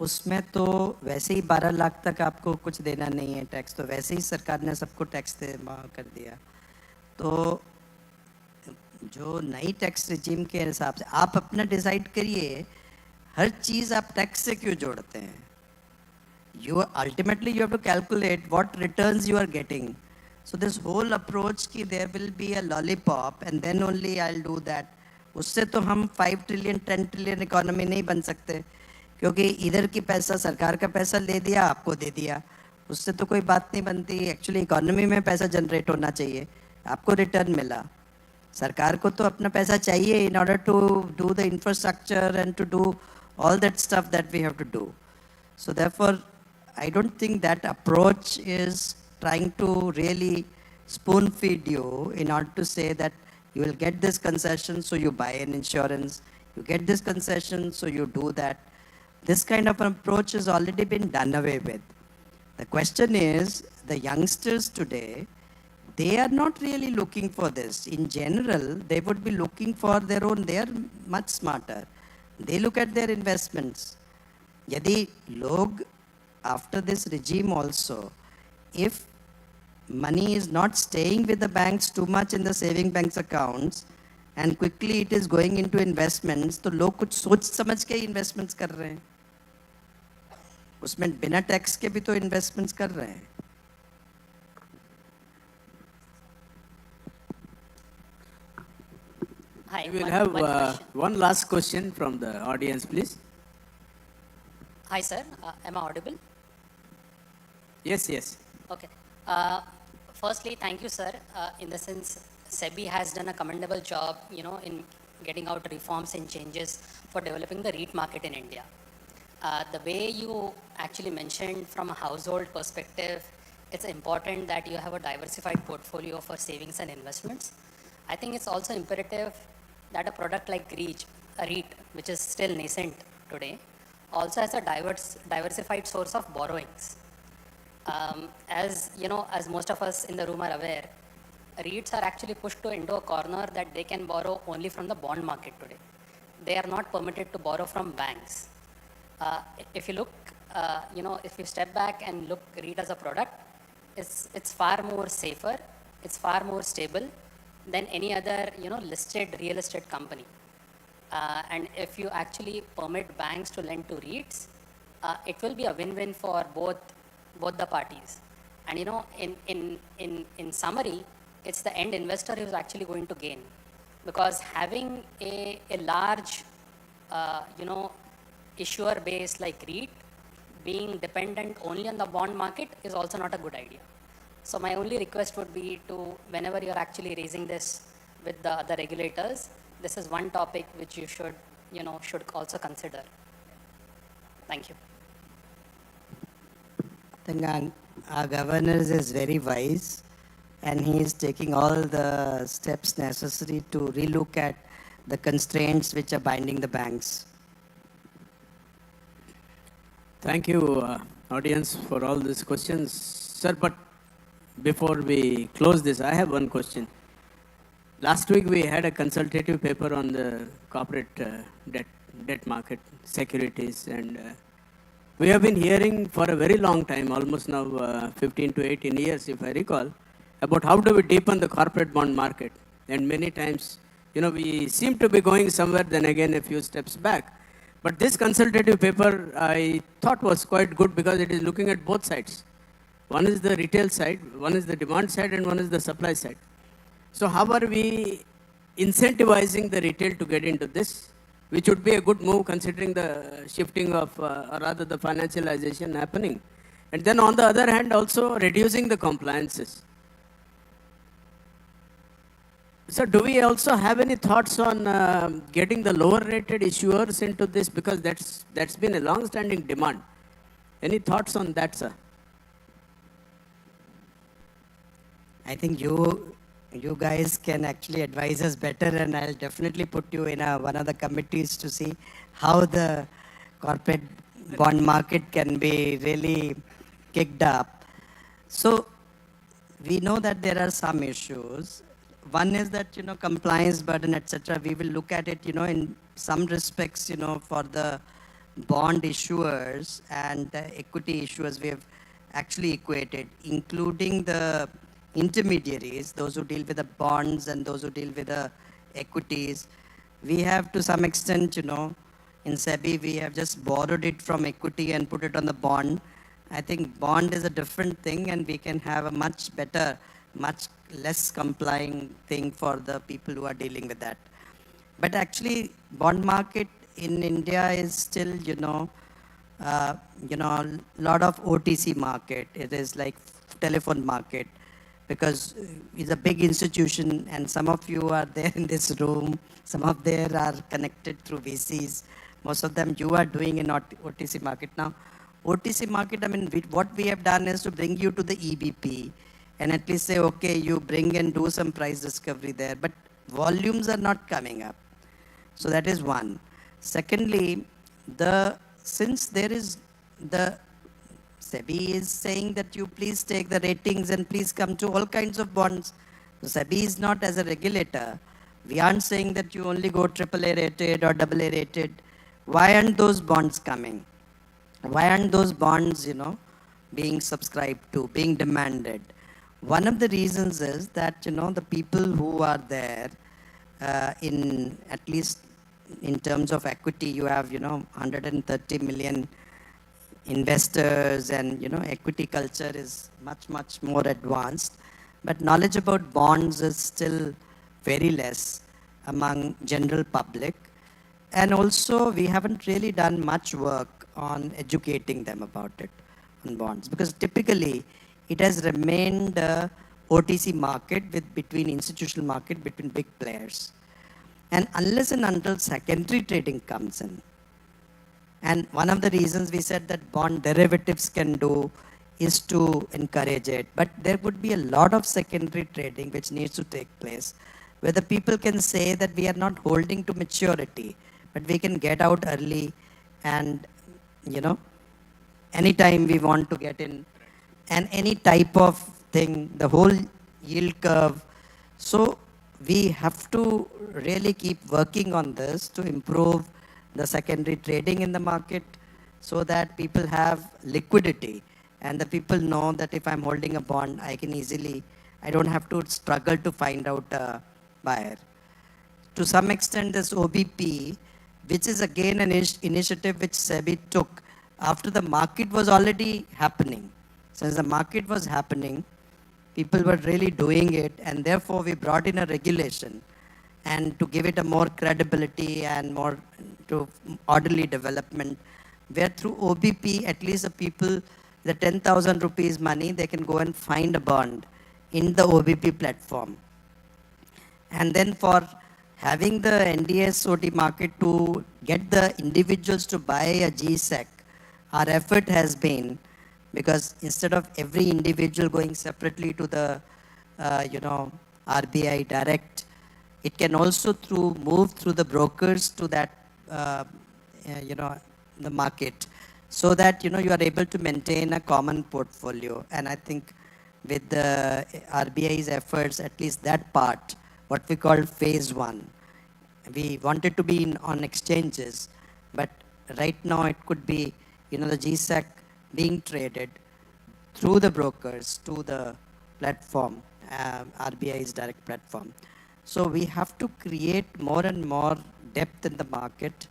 उसमें तो वैसे ही 12 लाख तक आपको कुछ देना नहीं है टैक्स, तो वैसे ही सरकार ने सबको टैक्स कर दिया. तो जो नई टैक्स रिजीम के हिसाब से आप अपना डिसाइड करिए, हर चीज़ आप टैक्स से क्यों जोड़ते हैं? You ultimately you have to calculate what returns you are getting. So this whole approach कि there will be a lollipop and then only I'll do that. उससे तो हम 5 ट्रिलियन 10 ट्रिलियन इकोनॉमी नहीं बन सकते, क्योंकि इधर की पैसा सरकार का पैसा ले दिया, आपको दे दिया, उससे तो कोई बात नहीं बनती. एक्चुअली इकोनॉमी में पैसा जनरेट होना चाहिए, आपको रिटर्न मिला. सरकार को तो अपना पैसा चाहिए in order to do the infrastructure and to do all that stuff that we have to do. So therefore, I don't think that approach is trying to really spoon feed you in order to say that you will get this concession, so you buy an insurance, you get this concession, so you do that. This kind of an approach has already been done away with. The question is, the youngsters today, they are not really looking for this. In general, they would be looking for their own, they are much smarter. They look at their investments. Yadi log, after this regime also, if money is not staying with the banks too much in the saving banks accounts and quickly it is going into investments, तो लोग कुछ सोच समझ के investments कर रहे हैं. उसमें बिना टैक्स के भी तो investments कर रहे हैं. Hi, We will have question. one last question from the audience, please. Hi, sir. Am I audible? Yes, yes. Okay. Firstly, thank you, sir. In the sense, SEBI has done a commendable job, in getting out reforms and changes for developing the REIT market in India. The way you actually mentioned from a household perspective, it's important that you have a diversified portfolio for savings and investments. I think it's also imperative that a product like a REIT, which is still nascent today, also has a diversified source of borrowings. As most of us in the room are aware, REITs are actually pushed into a corner that they can borrow only from the bond market today. They are not permitted to borrow from banks. If you look, if you step back and look REIT as a product, it's far more safer, it's far more stable than any other, listed real estate company. And if you actually permit banks to lend to REITs, it will be a win-win for both the parties. And in summary, it's the end investor who's actually going to gain, because having a large, issuer base like REIT being dependent only on the bond market is also not a good idea. So my only request would be to, whenever you're actually raising this with the other regulators, this is one topic which you should also consider. Thank you. I think our governor is very wise, and he is taking all the steps necessary to relook at the constraints which are binding the banks. Thank you, audience, for all these questions. Sir, but before we close this, I have one question. Last week we had a consultative paper on the corporate debt market, securities, and we have been hearing for a very long time, almost now 15 to 18 years, if I recall, about how do we deepen the corporate bond market. And many times, we seem to be going somewhere, then again a few steps back. But this consultative paper I thought was quite good because it is looking at both sides. One is the retail side, one is the demand side, and one is the supply side. So how are we incentivizing the retail to get into this, which would be a good move considering the shifting of, or rather the financialization happening. And then on the other hand, also reducing the compliances. So do we also have any thoughts on getting the lower rated issuers into this, because that's been a long-standing demand. Any thoughts on that, sir? I think you guys can actually advise us better, and I'll definitely put you in one of the committees to see how the corporate bond market can be really kicked up. So we know that there are some issues. One is that, compliance burden, etc. We will look at it, in some respects, for the bond issuers and the equity issuers, we have actually equated, including the intermediaries, those who deal with the bonds and those who deal with the equities, we have to some extent, in SEBI, we have just borrowed it from equity and put it on the bond. I think bond is a different thing, and we can have a much better, much less complying thing for the people who are dealing with that. But actually, bond market in India is still, a lot of OTC market. It is like telephone market, because it's a big institution, and some of you are there in this room. Some of them are connected through VCs. Most of them you are doing in OTC market. Now, OTC market, what we have done is to bring you to the EBP and at least say, okay, you bring and do some price discovery there, but volumes are not coming up. So that is one. Secondly, since there is the SEBI is saying that you please take the ratings and please come to all kinds of bonds. So SEBI is not as a regulator. We aren't saying that you only go AAA rated or AA rated. Why aren't those bonds coming? Why aren't those bonds, being subscribed to, being demanded? One of the reasons is that, the people who are there, in at least in terms of equity, you have, 130 million investors, and, equity culture is much, much more advanced. But knowledge about bonds is still very less among general public. And also, we haven't really done much work on educating them about it, on bonds. Because typically, it has remained a OTC market between institutional market, between big players. And unless and until secondary trading comes in, and one of the reasons we said that bond derivatives can do is to encourage it. But there would be a lot of secondary trading which needs to take place, where the people can say that we are not holding to maturity, but we can get out early and, anytime we want to get in, and any type of thing, the whole yield curve. So we have to really keep working on this to improve the secondary trading in the market, so that people have liquidity and the people know that if I'm holding a bond, I don't have to struggle to find out a buyer. To some extent, this OBP, which is again an initiative which SEBI took after the market was already happening. Since the market was happening, people were really doing it, and therefore we brought in a regulation and to give it a more credibility and more to orderly development, where through OBP, at least the people, the 10,000 rupees money, they can go and find a bond in the OBP platform. And then for having the NDS OT market to get the individuals to buy a GSEC, our effort has been, because instead of every individual going separately to the, RBI direct, it can also move through the brokers to that, the market, so that, you are able to maintain a common portfolio. And I think with the RBI's efforts, at least that part, what we call phase one, we wanted to be on exchanges, but right now it could be, the GSEC being traded through the brokers to the platform, RBI's direct platform. So we have to create more and more depth in the market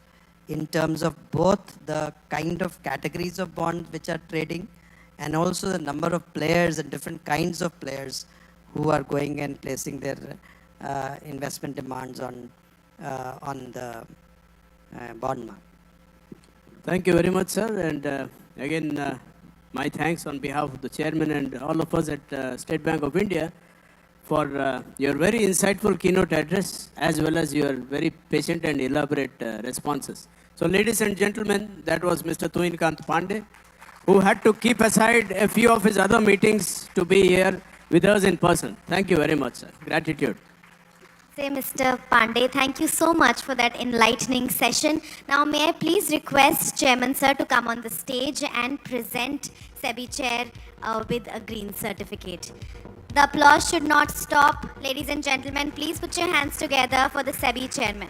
in terms of both the kind of categories of bonds which are trading, and also the number of players and different kinds of players who are going and placing their investment demands on the bond market. Thank you very much, sir. And again, my thanks on behalf of the chairman and all of us at State Bank of India for your very insightful keynote address, as well as your very patient and elaborate responses. So, ladies and gentlemen, that was Mr. Tuhin Kanta Pandey, who had to keep aside a few of his other meetings to be here with us in person. Thank you very much, sir. Gratitude. Say, Mr. Pandey, thank you so much for that enlightening session. Now, may I please request Chairman Sir to come on the stage and present SEBI Chair with a green certificate. The applause should not stop. Ladies and gentlemen, please put your hands together for the SEBI Chairman.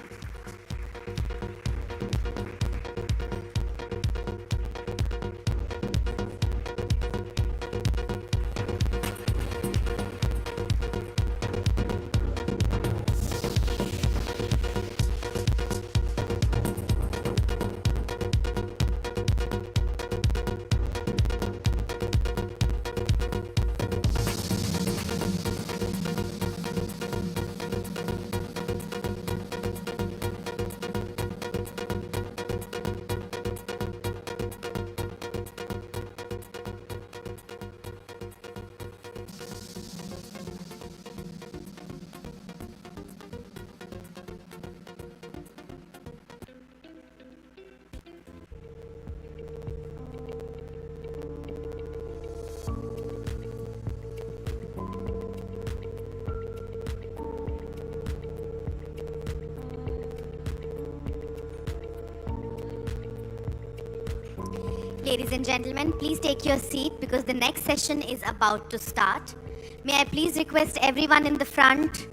Ladies and gentlemen, please take your seat because the next session is about to start. May I please request everyone in the front,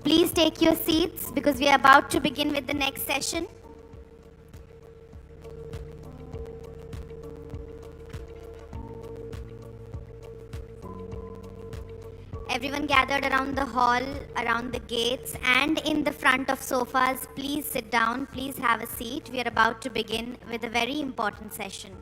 please take your seats because we are about to begin with the next session. Everyone gathered around the hall, around the gates, and in the front of sofas, please sit down, please have a seat. We are about to begin with a very important session.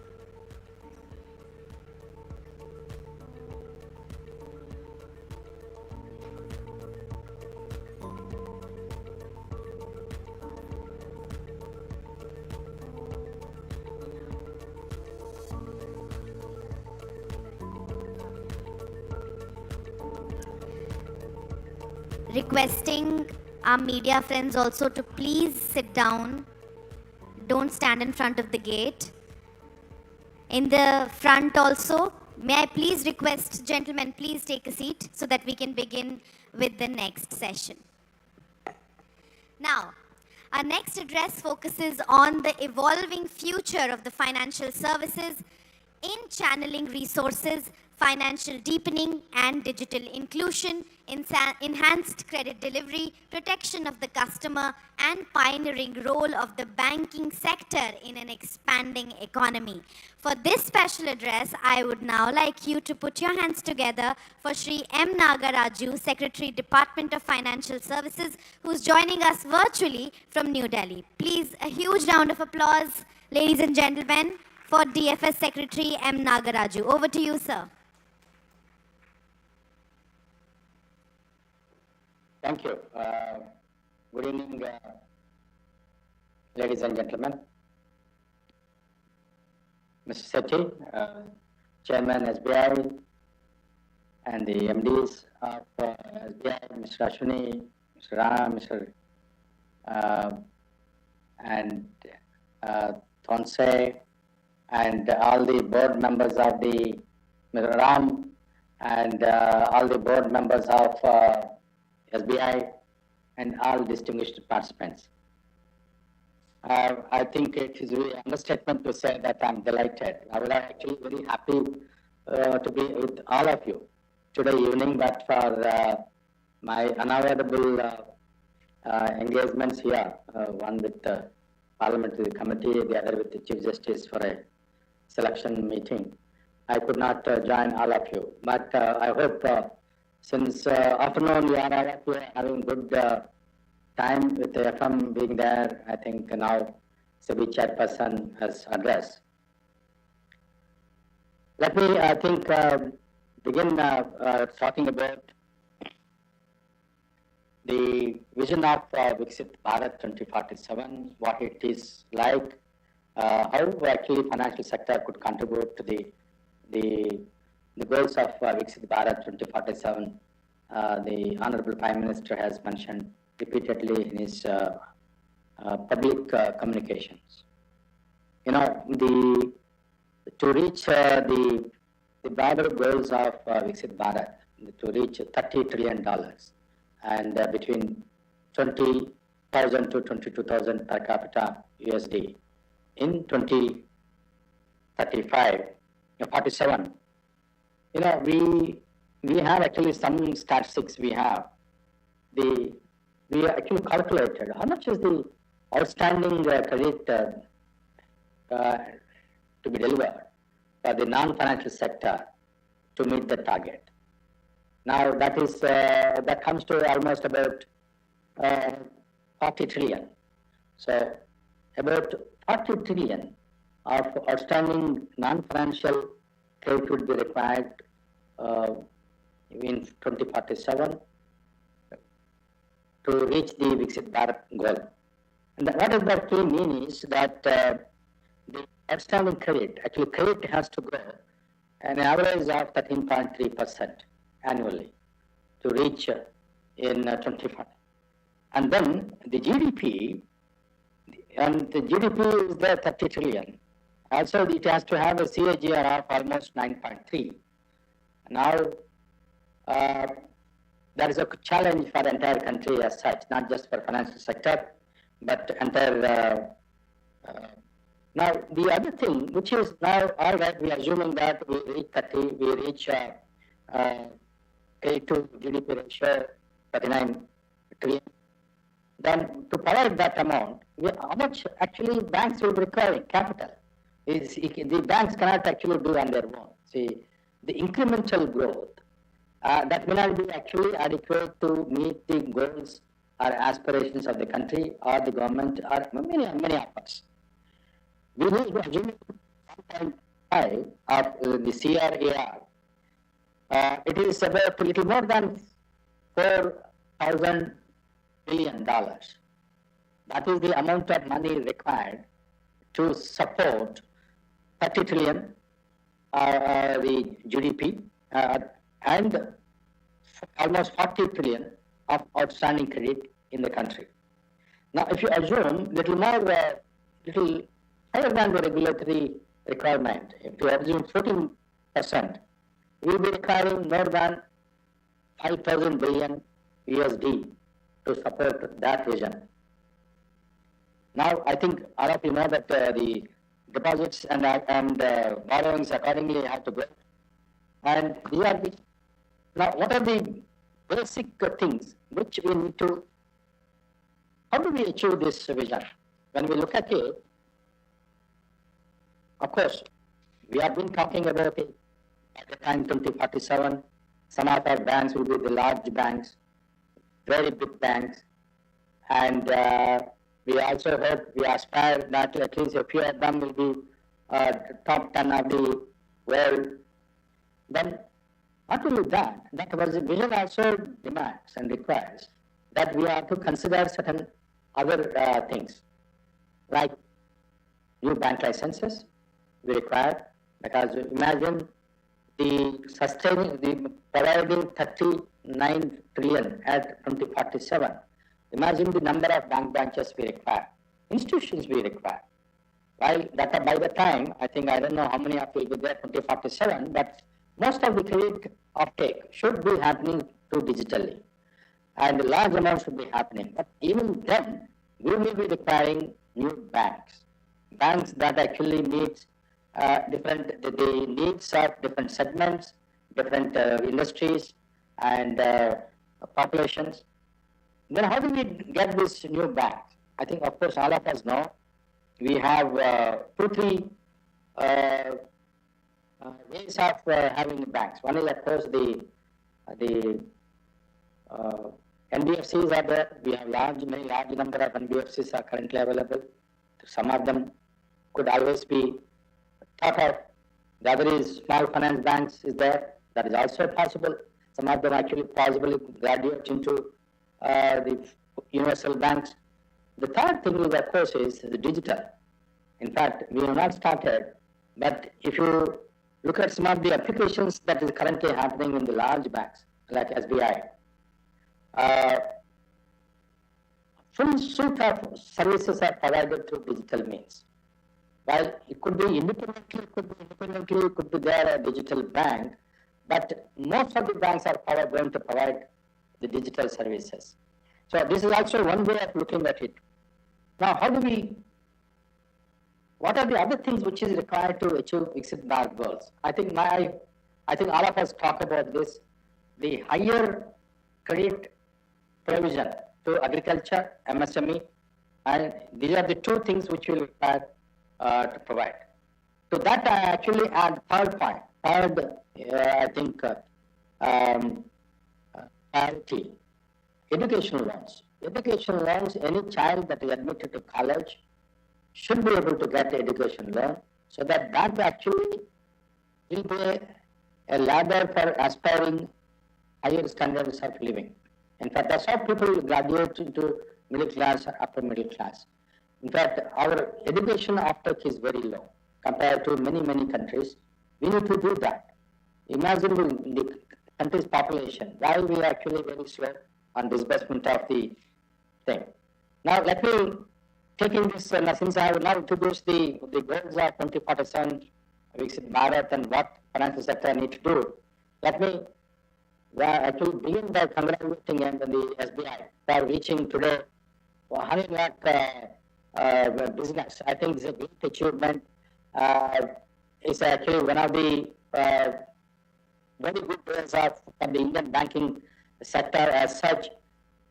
Requesting our media friends also to please sit down. Don't stand in front of the gate. In the front also, may I please request, gentlemen, please take a seat so that we can begin with the next session. Now, our next address focuses on the evolving future of the financial services in channeling resources, financial deepening and digital inclusion, enhanced credit delivery, protection of the customer, and pioneering role of the banking sector in an expanding economy. For this special address, I would now like you to put your hands together for Shri M. Nagaraju, Secretary, Department of Financial Services, who's joining us virtually from New Delhi. Please, a huge round of applause, ladies and gentlemen, for DFS Secretary M. Nagaraju. Over to you, sir. Thank you. Good evening, ladies and gentlemen. Mr. Sethi, Chairman SBI, and the MDs of SBI, Mr. Ashwini, Mr. Ram, and Thonse, and all the board members of the Mr. Ram, and all the board members of SBI, and all distinguished participants. I think it is really an understatement to say that I'm delighted. I was actually very happy to be with all of you today evening, but for my unavoidable engagements here, one with the Parliamentary Committee, the other with the Chief Justice for a selection meeting, I could not join all of you. But I hope since afternoon we are having good time with the FM being there, I think now SEBI chairperson has addressed. Let me, I think, begin talking about the vision of Viksit Bharat 2047, what it is like, how actually financial sector could contribute to the goals of Viksit Bharat 2047. The Honorable Prime Minister has mentioned repeatedly in his public communications. You know, to reach the broader goals of Viksit Bharat, to reach $30 trillion and between 20,000 to 22,000 per capita USD in 47. You know, we have actually some statistics we have. We actually calculated how much is the outstanding credit to be delivered for the non-financial sector to meet the target. Now that is that comes to almost about 40 trillion. So about 40 trillion of outstanding non-financial credit would be required in 2047 to reach the Viksit Bharat goal. And what does that key mean is that the outstanding credit, actually credit has to grow an average of 13.3% annually to reach in 2040. And then the GDP, and the GDP is there 30 trillion. Also, it has to have a CAGR of almost 9.3. Now, that is a challenge for the entire country as such, not just for financial sector, but entire Now, the other thing, which is now, all right, we are assuming that we reach 30, we reach trade to GDP ratio 39 trillion. Then to provide that amount, how much actually banks will require capital? The banks cannot actually do on their own. See, the incremental growth, that may not be actually adequate to meet the goals or aspirations of the country or the government or many of us. We need to assume 1.5 of the CRAR. It is about a little more than $4,000 billion. That is the amount of money required to support 30 trillion the GDP and almost 40 trillion of outstanding credit in the country. Now, if you assume little more, little higher than the regulatory requirement, if you assume 14%, we will be requiring more than 5,000 billion USD to support that vision. Now, I think all of you know that the deposits and borrowings accordingly have to grow. And these are the, now what are the basic things which we need to, how do we achieve this vision? When we look at it, of course, we have been talking about it at the time 2047. Some of our banks will be the large banks, very big banks, and we also hope, we aspire that at least a few of them will be top 10 of the world. Then, not only that, that was the vision also demands and requires that we have to consider certain other things, like new bank licenses we require, because imagine the providing 39 trillion at 2047. Imagine the number of bank branches we require, institutions we require. While that by the time, I don't know how many of will be there 2047, but most of the credit uptake should be happening through digitally, and large amounts should be happening. But even then, we will be requiring new banks that actually meet the needs of different segments, different industries and populations. Then how do we get this new banks? I think, of course, all of us know we have 2-3 ways of having banks. One is, of course, the NBFCs are there. We have many large number of NBFCs are currently available. Some of them could always be thought of. The other is small finance banks is there. That is also possible. Some of them actually possibly graduate into the universal banks. The third thing is, of course, is the digital. In fact, we have not started, but if you look at some of the applications that is currently happening in the large banks, like SBI, full suite of services are provided through digital means. While it could be independently, it could be there a digital bank, but most of the banks are going to provide the digital services. So this is also one way of looking at it. Now, what are the other things which is required to achieve Viksit Bharat goals? I think all of us talk about this, the higher credit provision to agriculture, MSME, and these are the two things which will require to provide. To that, I actually add third point. Priority. Educational loans. Educational loans, any child that is admitted to college should be able to get education loan, so that actually will be a ladder for aspiring higher standards of living. In fact, that's how people graduate into middle class or upper middle class. In fact, our education uptake is very low compared to many countries. We need to do that. Imagine the country's population, why we are actually very slow on disbursement of the thing. Now, let me take in this, since I have now introduced the goals of 2047, Viksit Bharat, and what financial sector need to do, let me actually begin by congratulating the SBI for reaching today 100 lakh business. I think it's a great achievement. It's actually one of the very good days of for the Indian banking sector as such.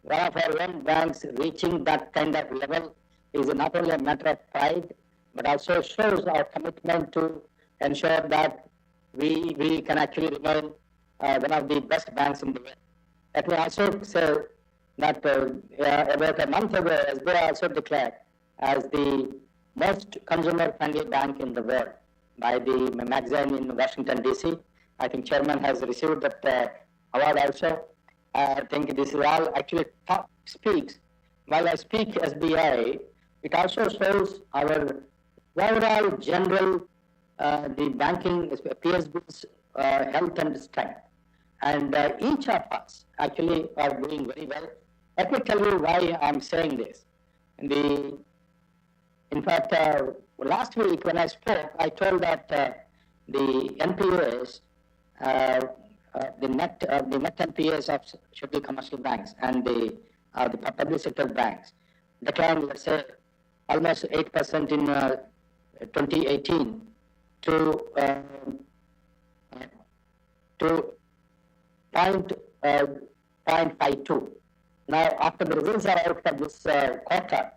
One of our own banks reaching that kind of level is not only a matter of pride, but also shows our commitment to ensure that we can actually remain one of the best banks in the world. Let me also say that about a month ago, SBI also declared as the most consumer-friendly bank in the world by the magazine in Washington, D.C. I think chairman has received that award also. I think this is all actually top speaks. While I speak SBI, it also shows our overall general, the banking, PSB's health and strength. And each of us actually are doing very well. Let me tell you why I'm saying this. In fact, last week when I spoke, I told that the NPAs, the net NPAs of scheduled commercial banks and the public sector banks declined, let's say, almost 8% in 2018 to 0.52. Now, after the results are out for this quarter,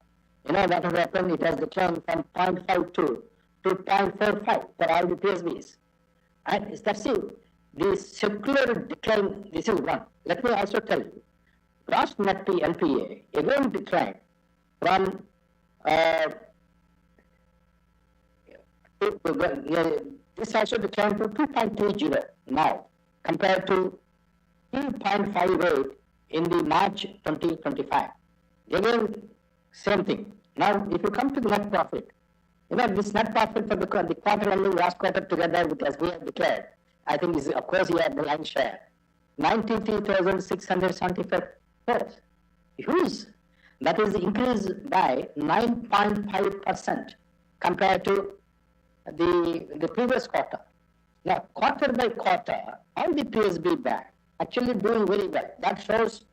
you know what has happened? It has declined from 0.52 to 0.45 for all the PSBs. And that's it. The circular decline, this is one. Let me also tell you, gross net NPA again declined from this also declined to 2.20 now, compared to 2.58 in the March 2025. Again, same thing. Now, if you come to the net profit, you know, this net profit for the quarter ending last quarter together with SBI declared, I think is, of course, you have the line share, 93,675 crores. Huge. That is increased by 9.5% compared to the previous quarter. Now, quarter by quarter, all the PSB bank actually doing very well. That shows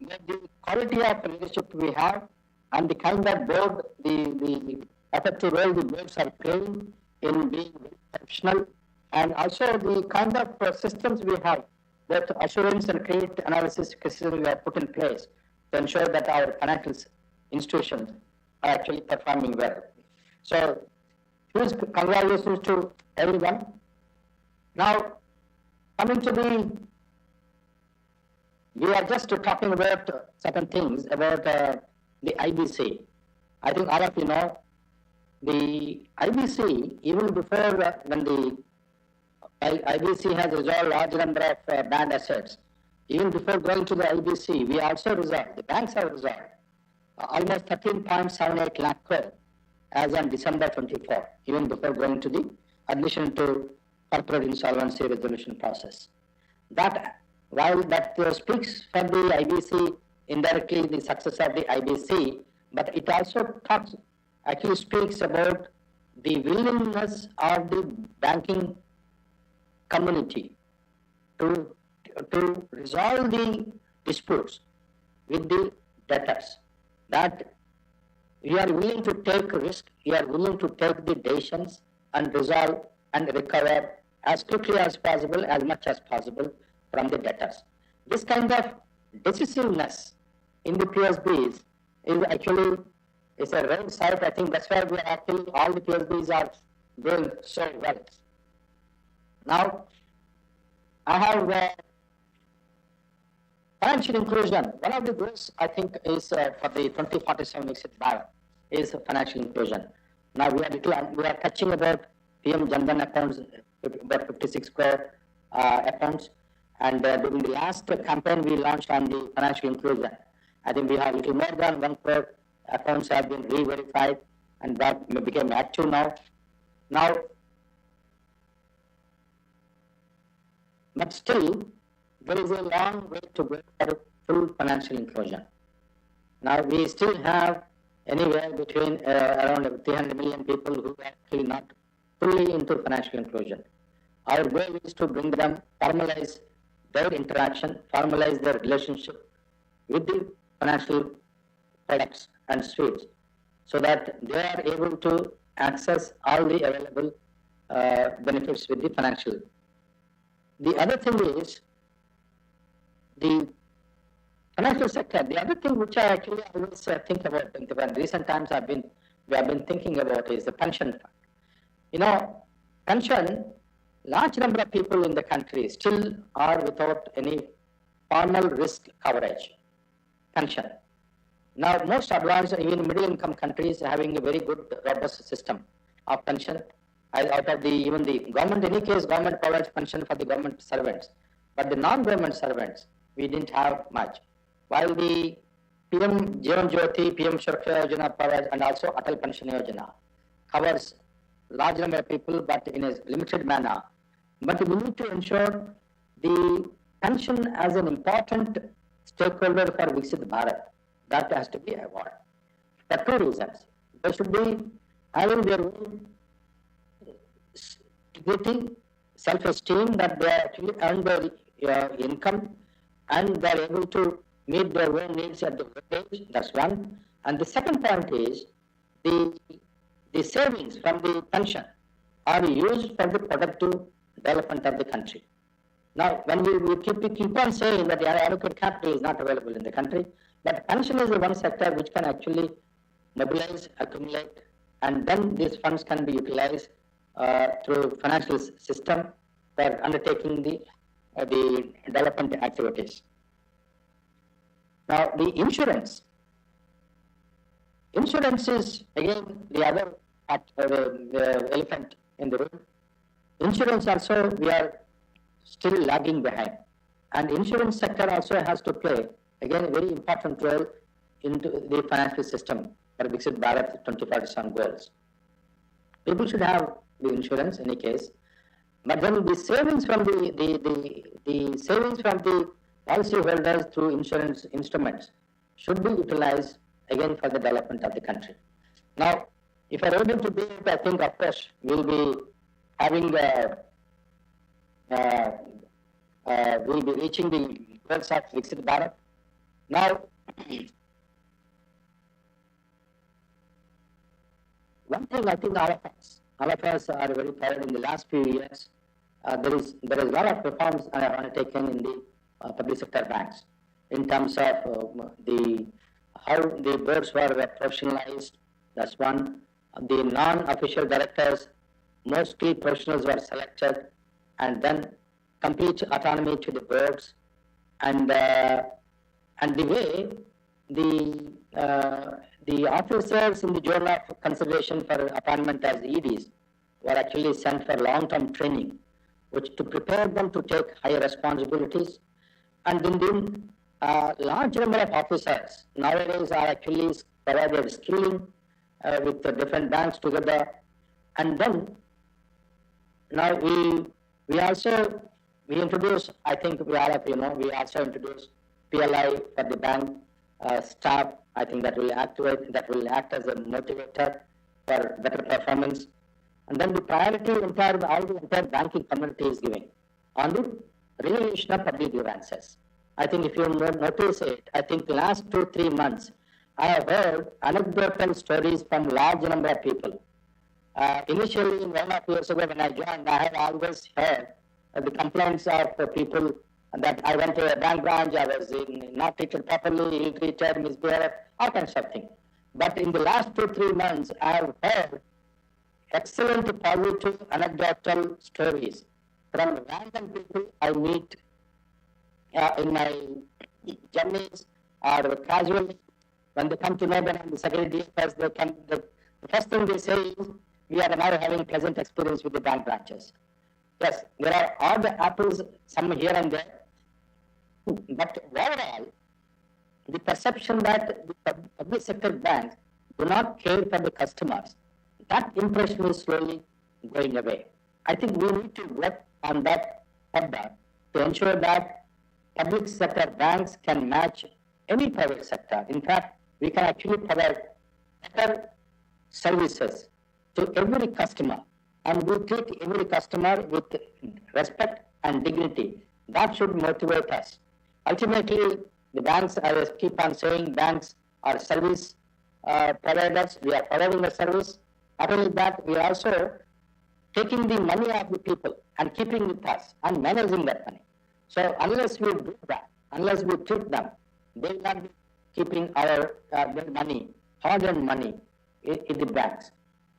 that the quality of leadership we have and the kind of board, the effective role the boards are playing in being professional, and also the kind of systems we have, both assurance and credit analysis systems we have put in place to ensure that our financial institutions are actually performing well. So, huge congratulations to everyone. Now, coming to we are just talking about certain things about the IBC. I think all of you know, the IBC, even before when the IBC has resolved large number of bad assets, even before going to the IBC, we also resolved, the banks have resolved almost 13.78 lakh crore as on December 24, even before going to the admission to corporate insolvency resolution process. That, while that speaks for the IBC, indirectly the success of the IBC, but it also actually speaks about the willingness of the banking community to resolve the disputes with the debtors. That we are willing to take risk, we are willing to take the decisions and resolve and recover as quickly as possible, as much as possible from the debtors. This kind of decisiveness in the PSBs is actually a rare sight. I think that's why we are actually, all the PSBs are doing so well. Now, I have financial inclusion. One of the goals, I think, is for the 2047 exit Bharat is financial inclusion. Now we are touching about PM Jandan accounts, about 56 crore accounts, and during the last campaign we launched on the financial inclusion, I think we have little more than 1 crore accounts have been re-verified, and that became active now. But still, there is a long way to go for full financial inclusion. Now, we still have anywhere between around 300 million people who are actually not fully into financial inclusion. Our goal is to bring them, formalize their interaction, formalize their relationship with the financial products and suites, so that they are able to access all the available benefits with the financial. The other thing is the financial sector. The other thing which I actually always think about in recent times we have been thinking about is the pension fund. You know, pension, large number of people in the country still are without any formal risk coverage. Pension. Now, most advanced, even middle income countries are having a very good, robust system of pension. Out of even the government, in any case, government provides pension for the government servants. But the non-government servants, we didn't have much. While the PM Jeevan Jyoti, PM Suraksha Yojana provides, and also Atal Pension Yojana covers large number of people, but in a limited manner. But we need to ensure the pension as an important stakeholder for Viksit Bharat. That has to be avoided. There are two reasons. They should be having their own dignity, self-esteem, that they actually earn their income and they are able to meet their own needs at the old age. That's one. And the second point is the savings from the pension are used for the productive development of the country. Now, when we keep on saying that the adequate capital is not available in the country, but pension is the one sector which can actually mobilize, accumulate, and then these funds can be utilized through financial system for undertaking the development activities. Now, the insurance is again the other the elephant in the room. Insurance also, we are still lagging behind, and insurance sector also has to play again a very important role into the financial system for Viksit Bharat 2047 goals. People should have the insurance in any case, but then the savings from the savings from the policy holders through insurance instruments should be utilized again for the development of the country. Now, if I are able to do it, I think of course we'll be having we'll be reaching the goals of Viksit Bharat. Now, one thing I think all of us are very proud in the last few years. There is a lot of reforms undertaken in the public sector banks in terms of how the boards were professionalized. That's one. The non-official directors, mostly professionals, were selected, and then complete autonomy to the boards, and the way the officers in the journal of consideration for appointment as EDs were actually sent for long-term training, which to prepare them to take higher responsibilities. And then large number of officers nowadays are actually provided skilling with the different banks together. And then now we introduce, I think we all of you know, we also introduce PLI for the bank staff. I think that will act as a motivator for better performance. And then the priority all the entire banking community is giving on the resolution of public grievances. I think if you notice it, I think the last 2-3 months, I have heard anecdotal stories from large number of people. Initially, 1.5 years ago when I joined, I had always heard the complaints of people that I went to a bank branch, I was not treated properly, ill-treated, misbehaved, all kinds of things. But in the last 2-3 months, I have heard excellent positive anecdotal stories from random people I meet in my journeys or casually. When they come to know that I'm the secretary, the first thing they say is, we are now having pleasant experience with the bank branches. Yes, there are all the apples, some here and there, but overall, the perception that the public sector banks do not care for the customers, that impression is slowly going away. I think we need to work on that further to ensure that public sector banks can match any private sector. In fact, we can actually provide better services to every customer, and we treat every customer with respect and dignity. That should motivate us. Ultimately, the banks, I keep on saying, banks are service providers. We are providing a service. Not only that, we are also taking the money of the people and keeping with us and managing that money. So unless we do that, unless we treat them, they will not be keeping our their money, hard-earned money in the banks.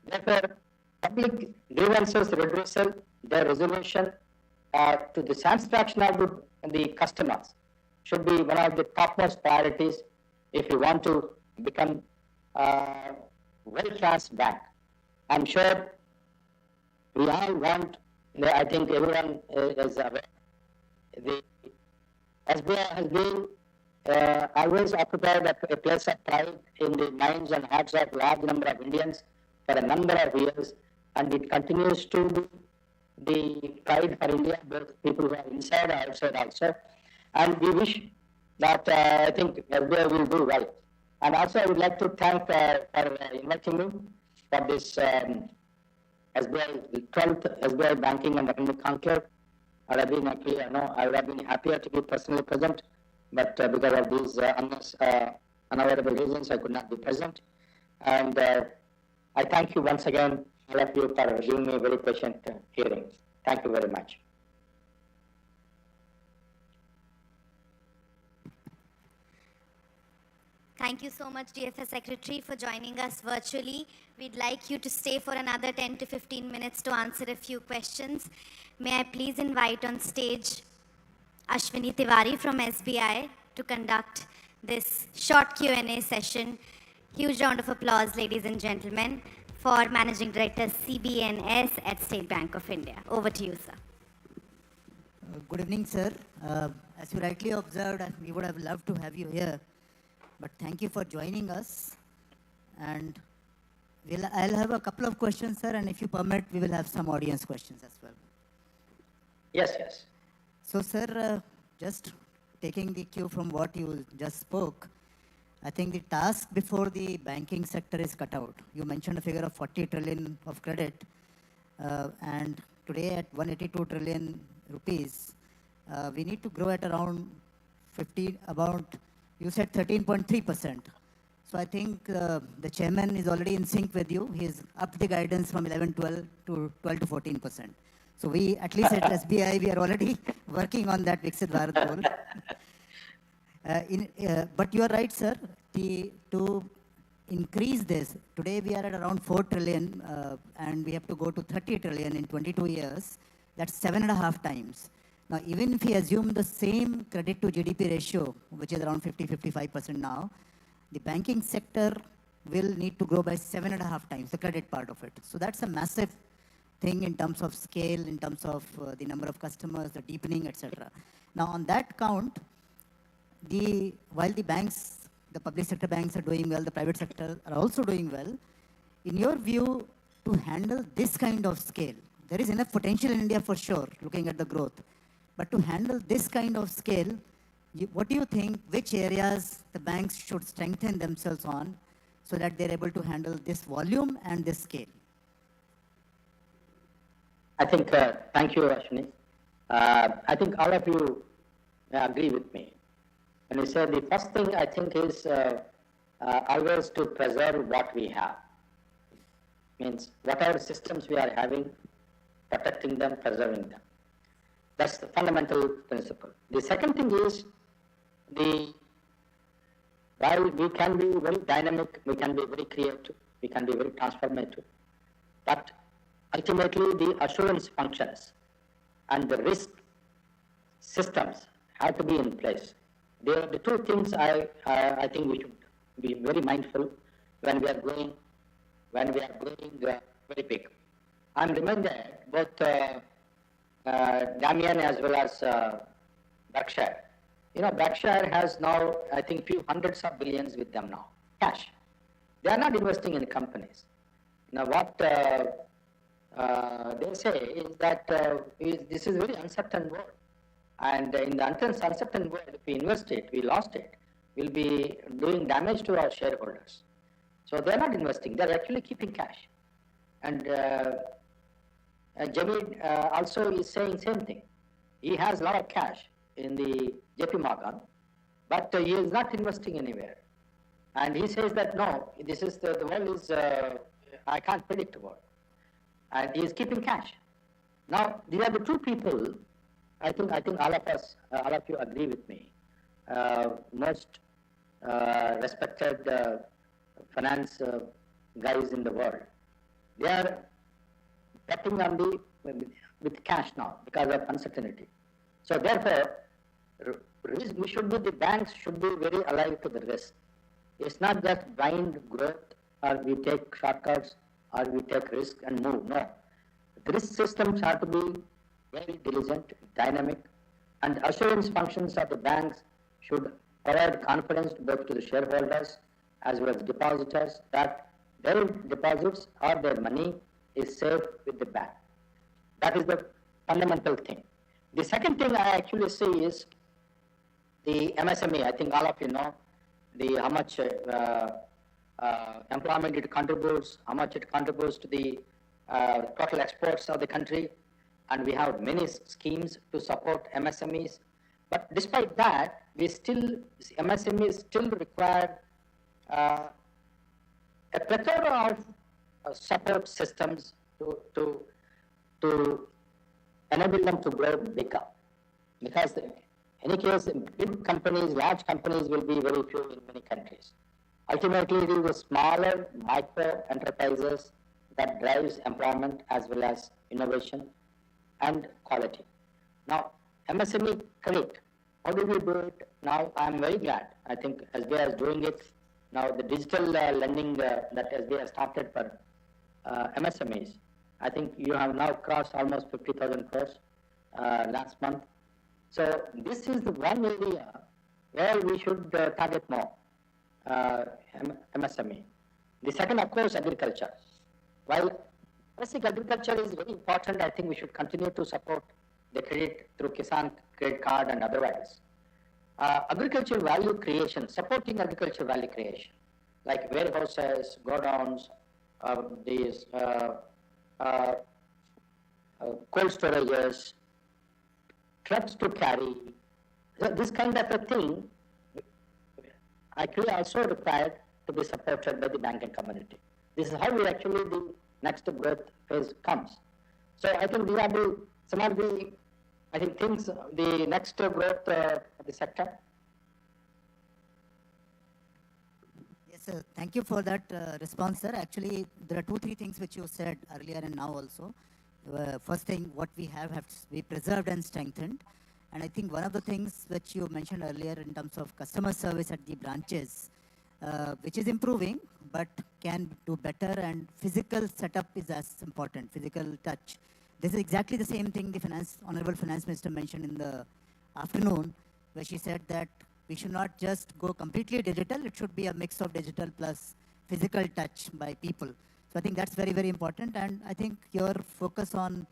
Therefore, public grievances redressal, their resolution to the satisfaction of the customers should be one of the topmost priorities if you want to become a well-class bank. I'm sure we all want, I think everyone is aware, the SBI has been always occupied a place of pride in the minds and hearts of a large number of Indians for a number of years, and it continues to be the pride for India, both people who are inside and outside also. And we wish that I think SBI will do well. And also I would like to thank for inviting me for this SBI, the 12th SBI Banking and Economic Conclave. I would have been actually, I would have been happier to be personally present, but because of these unavoidable reasons, I could not be present. And I thank you once again, all of you, for giving me a very patient hearing. Thank you very much. Thank you so much, DFS Secretary, for joining us virtually. We'd like you to stay for another 10 to 15 minutes to answer a few questions. May I please invite on stage Ashwini Tiwari from SBI to conduct this short Q&A session. Huge round of applause, ladies and gentlemen, for Managing Director CBNS at State Bank of India. Over to you, sir. Good evening, sir. As you rightly observed, we would have loved to have you here, but thank you for joining us. And I'll have a couple of questions, sir, and if you permit, we will have some audience questions as well. Yes, yes. So, sir, just taking the cue from what you just spoke, I think the task before the banking sector is cut out. You mentioned a figure of 40 trillion of credit, and today at 182 trillion rupees, we need to grow at around you said 13.3%. So I think the chairman is already in sync with you. He's upped the guidance from 11-12 to 12 to 14%. So we, at least at SBI, we are already working on that Viksit Bharat goal. But you are right, sir. To increase this, today we are at around 4 trillion and we have to go to 30 trillion in 22 years. That's 7.5 times. Now, even if we assume the same credit to GDP ratio, which is around 50-55% now, the banking sector will need to grow by 7.5 times, the credit part of it. So that's a massive thing in terms of scale, in terms of the number of customers, the deepening, etc. Now, on that count, while the banks, the public sector banks are doing well, the private sector are also doing well, in your view, to handle this kind of scale, there is enough potential in India for sure, looking at the growth. But to handle this kind of scale, what do you think, which areas the banks should strengthen themselves on so that they're able to handle this volume and this scale? I think, thank you, Ashwini. I think all of you agree with me. When you say the first thing I think is always to preserve what we have. Means whatever systems we are having, protecting them, preserving them. That's the fundamental principle. The second thing is, while we can be very dynamic, we can be very creative, we can be very transformative, but ultimately the assurance functions and the risk systems have to be in place. They are the two things I think we should be very mindful when we are going very big. I'm reminded both Damian as well as Berkshire. You know, Berkshire has now, I think, few hundreds of billions with them now, cash. They are not investing in companies. Now, what they say is that this is a very uncertain world. And in the uncertain world, if we invest it, we lost it, we'll be doing damage to our shareholders. So they're not investing, they're actually keeping cash. And Jamid also is saying same thing. He has a lot of cash in the JP Morgan, but he is not investing anywhere. And he says that no, this is the world is, I can't predict the world. And he is keeping cash. Now, these are the two people, I think all of us, all of you agree with me, most respected finance guys in the world. They are betting on with cash now because of uncertainty. So therefore, the banks should be very alive to the risk. It's not just blind growth or we take shortcuts or we take risk and move. No. The risk systems have to be very diligent, dynamic, and assurance functions of the banks should provide confidence both to the shareholders as well as depositors that their deposits or their money is safe with the bank. That is the fundamental thing. The second thing I actually see is the MSME. I think all of you know how much employment it contributes, how much it contributes to the total exports of the country, and we have many schemes to support MSMEs. But despite that, MSMEs still require a plethora of support systems to enable them to grow bigger. Because in any case, big companies, large companies will be very few in many countries. Ultimately, it is the smaller micro enterprises that drives employment as well as innovation and quality. Now, MSME credit, how do we do it? Now, I'm very glad. I think SBI is doing it. Now, the digital lending that SBI has started for MSMEs, I think you have now crossed almost 50,000 crores last month. So this is the one area where we should target more MSME. The second, of course, agriculture. While basic agriculture is very important, I think we should continue to support the credit through Kisan Credit Card and otherwise. Agricultural value creation, supporting agricultural value creation, like warehouses, godowns, these cold storages, trucks to carry, this kind of a thing actually also required to be supported by the banking community. This is how the next growth phase comes. So I think these are some of the things, the next growth of the sector. Yes, sir. Thank you for that response, sir. Actually, there are 2-3 things which you said earlier and now also. First thing, what we have to be preserved and strengthened. And I think one of the things which you mentioned earlier in terms of customer service at the branches, which is improving, but can do better, and physical setup is as important, physical touch. This is exactly the same thing the Honorable Finance Minister mentioned in the afternoon, where she said that we should not just go completely digital, it should be a mix of digital plus physical touch by people. So I think that's very, very important, and I think your focus on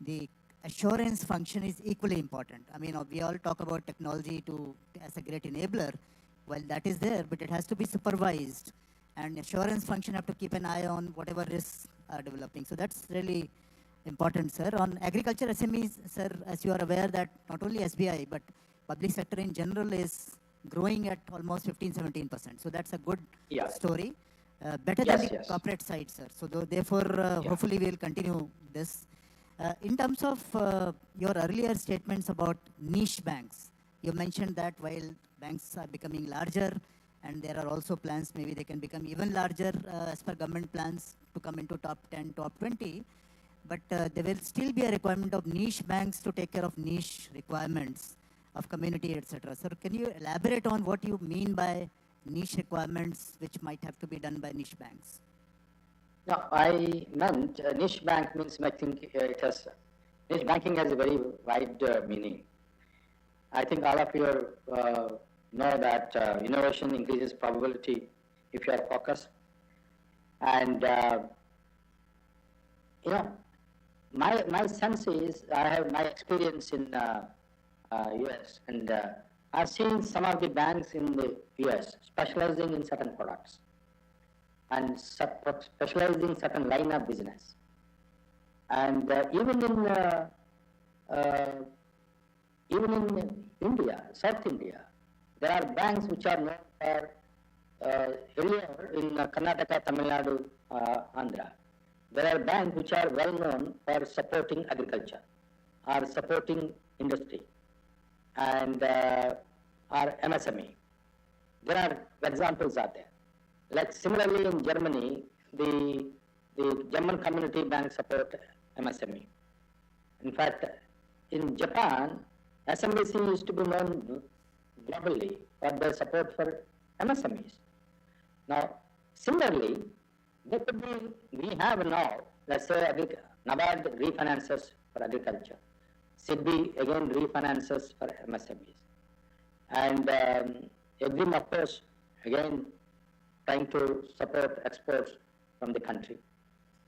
the assurance function is equally important. I mean, we all talk about technology as a great enabler. Well, that is there, but it has to be supervised, and assurance function have to keep an eye on whatever risks are developing. So that's really important, sir. On agriculture SMEs, sir, as you are aware that not only SBI, but public sector in general is growing at almost 15-17%. So that's a good story. Better than the corporate side, sir. So therefore, hopefully we'll continue this. In terms of your earlier statements about niche banks, you mentioned that while banks are becoming larger, and there are also plans, maybe they can become even larger as per government plans to come into top 10, top 20, but there will still be a requirement of niche banks to take care of niche requirements of community, etc. Sir, can you elaborate on what you mean by niche requirements which might have to be done by niche banks? No, I meant niche bank means, I think niche banking has a very wide meaning. I think all of you know that innovation increases probability if you are focused. And, my sense is, I have my experience in US, and I've seen some of the banks in the US specializing in certain products and specializing in certain line of business. And even in India, South India, there are banks which are known for earlier in Karnataka, Tamil Nadu, Andhra, there are banks which are well known for supporting agriculture or supporting industry and or MSME. There are examples are there. Like similarly in Germany, the German community bank support MSME. In fact, in Japan, SMBC used to be known globally for their support for MSMEs. Now, similarly, there could be, we have now, let's say, NABARD refinances for agriculture. SEBI again refinances for MSMEs. And EXIM, of course, again, trying to support exports from the country.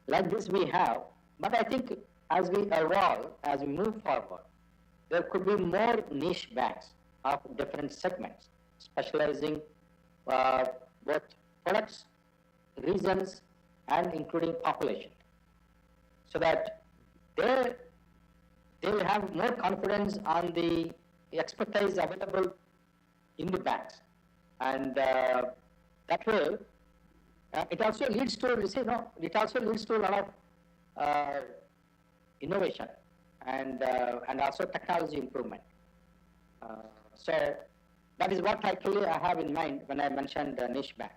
Like this we have, but I think as we evolve, as we move forward, there could be more niche banks of different segments, specializing both products, regions, and including population, so that they will have more confidence on the expertise available in the banks, and that way it also leads to it also leads to a lot of innovation and also technology improvement. So that is what actually I have in mind when I mentioned niche banks.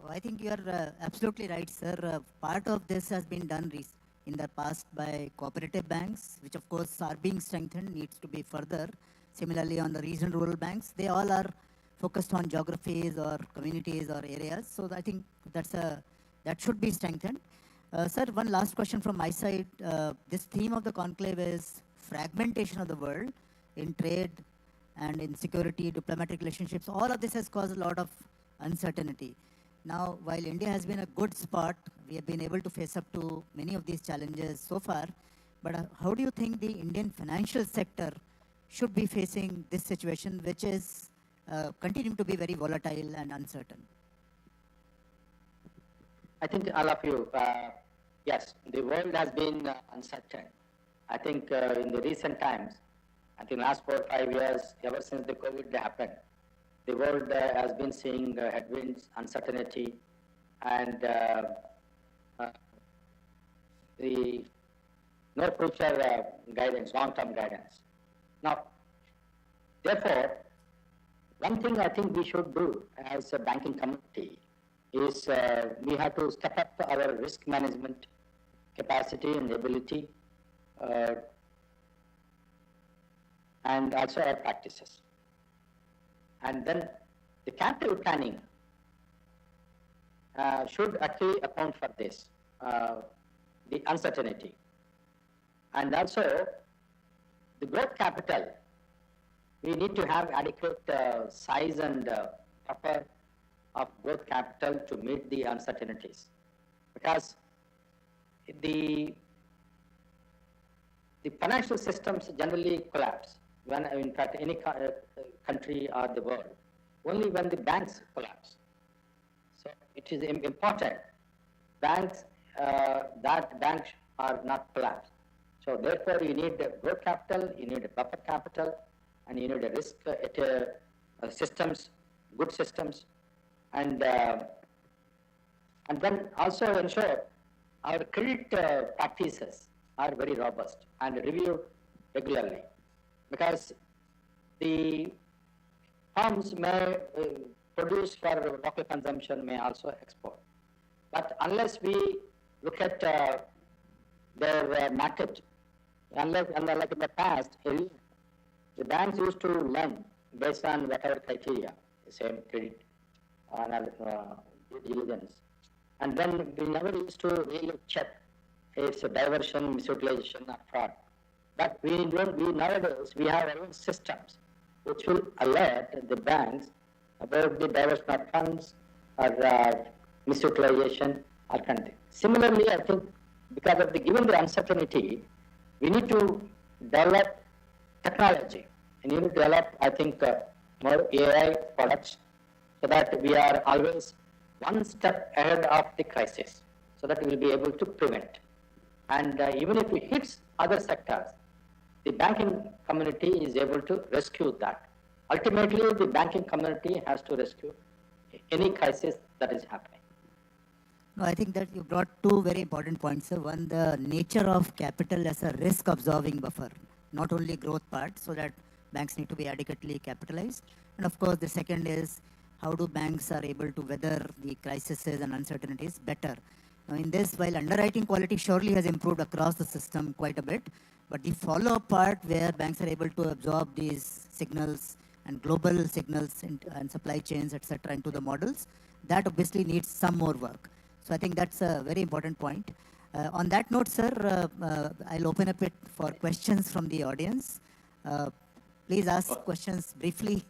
I think you are absolutely right, sir. Part of this has been done in the past by cooperative banks, which of course are being strengthened, needs to be further. Similarly, on the regional rural banks, they all are focused on geographies or communities or areas. So I think that should be strengthened. Sir, one last question from my side. This theme of the conclave is fragmentation of the world in trade and in security, diplomatic relationships. All of this has caused a lot of uncertainty. Now, while India has been a good spot, we have been able to face up to many of these challenges so far. But how do you think the Indian financial sector should be facing this situation, which is continuing to be very volatile and uncertain? I think all of you, yes, the world has been uncertain. I think in the recent times, I think last 4 or 5 years, ever since the COVID happened, the world has been seeing headwinds, uncertainty, and the no future guidance, long-term guidance. Now, therefore, one thing I think we should do as a banking community is we have to step up our risk management capacity and ability and also our practices. And then the capital planning should actually account for this, the uncertainty. And also the growth capital, we need to have adequate size and buffer of growth capital to meet the uncertainties. Because the financial systems generally collapse when, in fact, any country or the world, only when the banks collapse. So it is important banks that banks are not collapsed. So therefore, you need growth capital, you need a buffer capital, and you need a risk systems, good systems, and then also ensure our credit practices are very robust and reviewed regularly, because the firms may produce for local consumption, may also export. But unless we look at their market, unlike in the past, the banks used to lend based on whatever criteria, the same credit due diligence. And then we never used to really check if it's a diversion, misutilization, or fraud. But nowadays we have our own systems which will alert the banks about the diversion of funds or misutilization or content. Similarly, I think because of given the uncertainty, we need to develop technology. And you need to develop, I think, more AI products so that we are always one step ahead of the crisis, so that we will be able to prevent. And even if it hits other sectors, the banking community is able to rescue that. Ultimately, the banking community has to rescue any crisis that is happening. No, I think that you brought two very important points, sir. One, the nature of capital as a risk-absorbing buffer, not only growth part, so that banks need to be adequately capitalized. And of course, the second is how do banks are able to weather the crises and uncertainties better. Now, in this, while underwriting quality surely has improved across the system quite a bit, but the follow-up part where banks are able to absorb these signals and global signals and supply chains, etc., into the models, that obviously needs some more work. So I think that's a very important point. On that note, sir, I'll open up it for questions from the audience. Please ask questions briefly,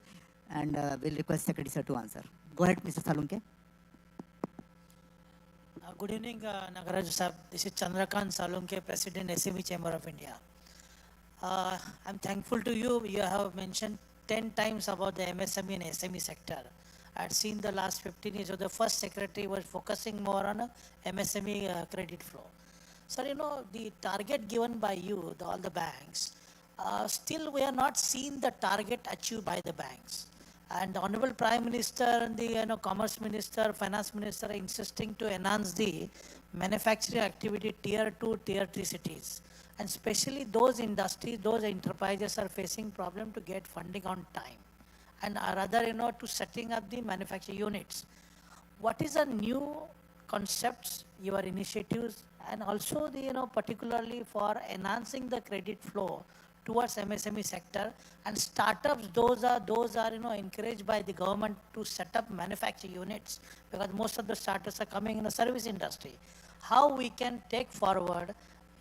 and we'll request Secretary sir to answer. Go ahead, Mr. Salunke. Good evening, Nagaraj Sahab. This is Chandrakant Salunke, President, SEBI Chamber of India. I'm thankful to you. You have mentioned 10 times about the MSME and SME sector. I've seen the last 15 years of the first secretary was focusing more on MSME credit flow. Sir, you know, the target given by you, all the banks, still we are not seeing the target achieved by the banks. And the Honorable Prime Minister and the Commerce Minister, Finance Minister are insisting to enhance the manufacturing activity tier 2, tier 3 cities. And especially those industries, those enterprises are facing problem to get funding on time. And rather, to setting up the manufacturing units. What is the new concepts, your initiatives, and also the, particularly for enhancing the credit flow towards MSME sector and startups, those are encouraged by the government to set up manufacturing units because most of the startups are coming in the service industry. How we can take forward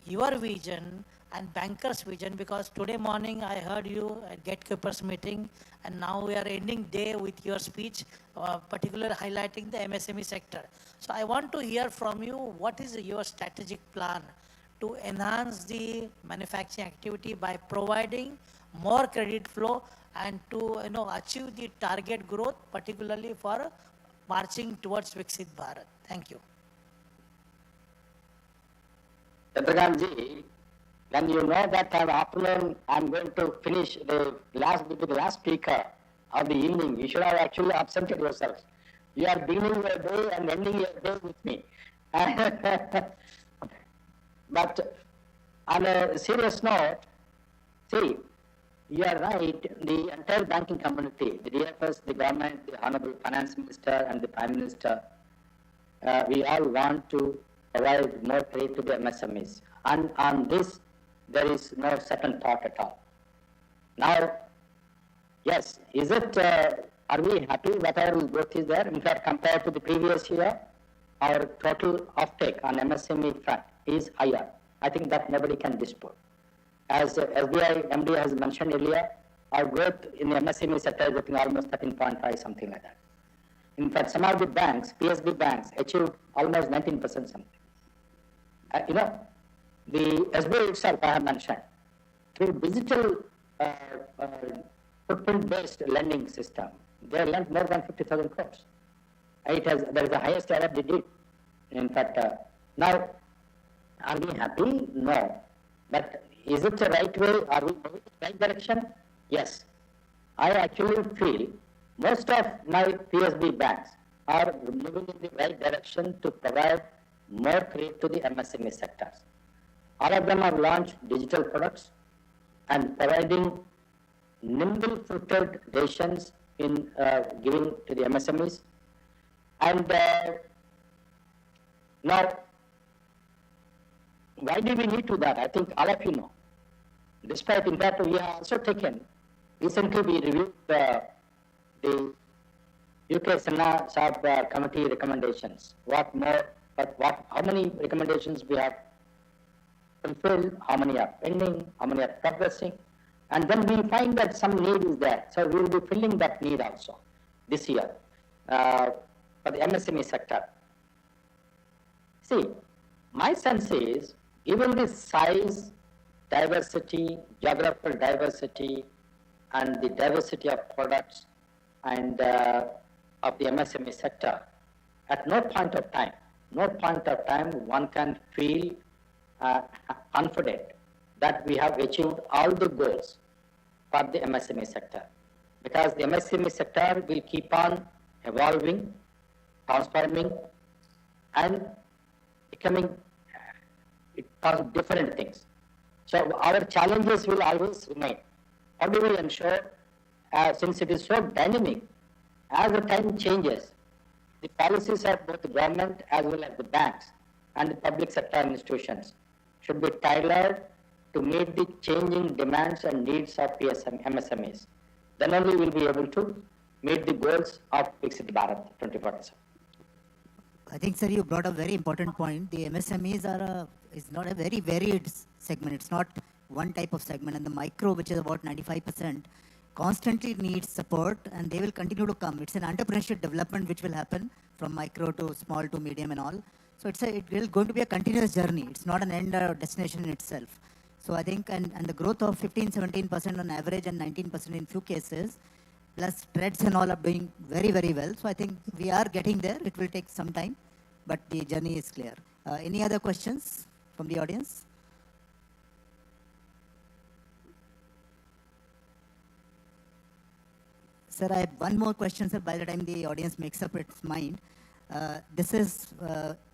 your vision and bankers' vision, because today morning I heard you at Gatekeepers meeting, and now we are ending day with your speech, particularly highlighting the MSME sector. So I want to hear from you, what is your strategic plan to enhance the manufacturing activity by providing more credit flow and to achieve the target growth, particularly for marching towards Viksit Bharat. Thank you. Chandrakantji, when you know that afternoon I'm going to finish be the last speaker of the evening, you should have actually absented yourself. You are beginning your day and ending your day with me. But on a serious note, see, you are right, the entire banking community, the DFS, the government, the Honorable Finance Minister and the Prime Minister, we all want to provide more credit to the MSMEs. And on this, there is no second thought at all. Now, yes, is it, are we happy whatever growth is there? In fact, compared to the previous year, our total offtake on MSME front is higher. I think that nobody can dispute. As SBI MD has mentioned earlier, our growth in the MSME sector is looking almost 13.5, something like that. In fact, some of the banks, PSB banks, achieved almost 19% something. The SBI itself, I have mentioned, through digital footprint-based lending system, they lent more than 50,000 crores. That is the highest ever they did. In fact, now, are we happy? No. But is it the right way? Are we moving in the right direction? Yes. I actually feel most of my PSB banks are moving in the right direction to provide more credit to the MSME sectors. All of them have launched digital products and providing nimble-footed decisions in giving to the MSMEs. And now, why do we need to that? I think all of you know. Despite, in fact, we have also taken, recently we reviewed the UK Senate Committee recommendations. What more, but how many recommendations we have fulfilled, how many are pending, how many are progressing, and then we find that some need is there. So we will be filling that need also this year for the MSME sector. See, my sense is, given the size, diversity, geographical diversity, and the diversity of products and of the MSME sector, at no point of time one can feel confident that we have achieved all the goals for the MSME sector. Because the MSME sector will keep on evolving, transforming, and becoming it causes different things. So our challenges will always remain. How do we ensure, since it is so dynamic, as the time changes, the policies of both the government as well as the banks and the public sector institutions should be tailored to meet the changing demands and needs of MSMEs. Then only we will be able to meet the goals of Viksit Bharat 2047. I think, sir, you brought a very important point. The MSMEs is not a very varied segment. It's not one type of segment. And the micro, which is about 95%, constantly needs support, and they will continue to come. It's an entrepreneurship development which will happen from micro to small to medium and all. So it will going to be a continuous journey. It's not an end or destination in itself. So I think, and the growth of 15-17% on average and 19% in few cases, plus trades and all are doing very, very well. So I think we are getting there. It will take some time, but the journey is clear. Any other questions from the audience? Sir, I have one more question, sir, by the time the audience makes up its mind. This is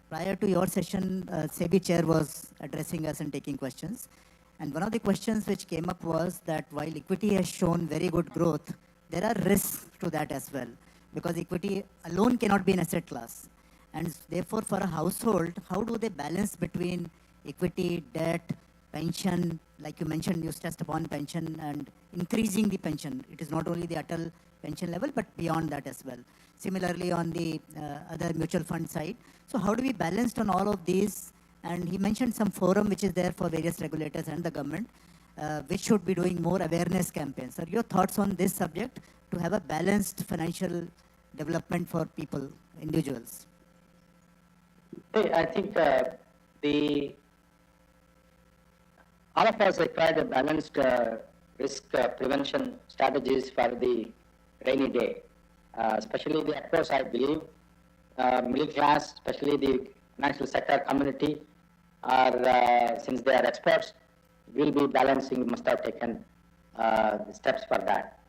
prior to your session, SEBI chair was addressing us and taking questions. And one of the questions which came up was that while equity has shown very good growth, there are risks to that as well, because equity alone cannot be an asset class. And therefore, for a household, how do they balance between equity, debt, pension? Like you mentioned, you stressed upon pension and increasing the pension. It is not only the Atal pension level, but beyond that as well. Similarly, on the other mutual fund side. So how do we balance on all of these? And he mentioned some forum which is there for various regulators and the government, which should be doing more awareness campaigns. Sir, your thoughts on this subject to have a balanced financial development for people, individuals? I think all of us require a balanced risk prevention strategies for the rainy day. Especially of course, I believe middle class, especially the financial sector community, are since they are experts, will be balancing, must have taken steps for that.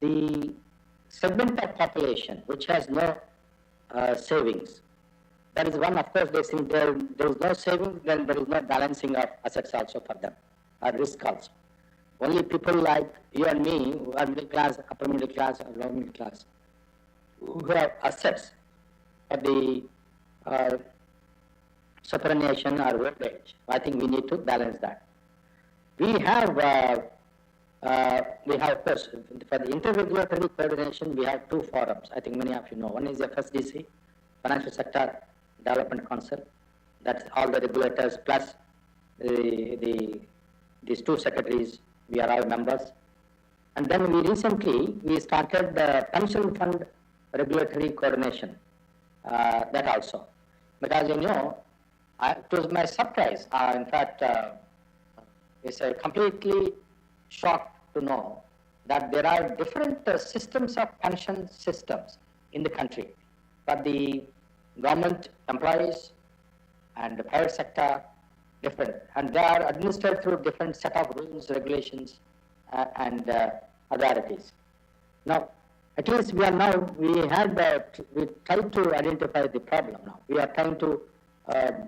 The segment of population which has no savings, that is one, of course, they think there is no savings, then there is no balancing of assets also for them, or risk also. Only people like you and me, who are middle class, upper middle class, or lower middle class, who have assets for the superannuation or old age, I think we need to balance that. We have, of course, for the interregulatory coordination, we have two forums. I think many of you know. One is FSDC, Financial Sector Development Council. That's all the regulators plus these two secretaries. We are all members. And then we started the pension fund regulatory coordination. That also, because you know, it was my surprise. In fact, it's completely shocked to know that there are different systems of pension systems in the country for the government employees and the private sector, different, and they are administered through different set of rules, regulations, and authorities. Now, at least we tried to identify the problem now. We are trying to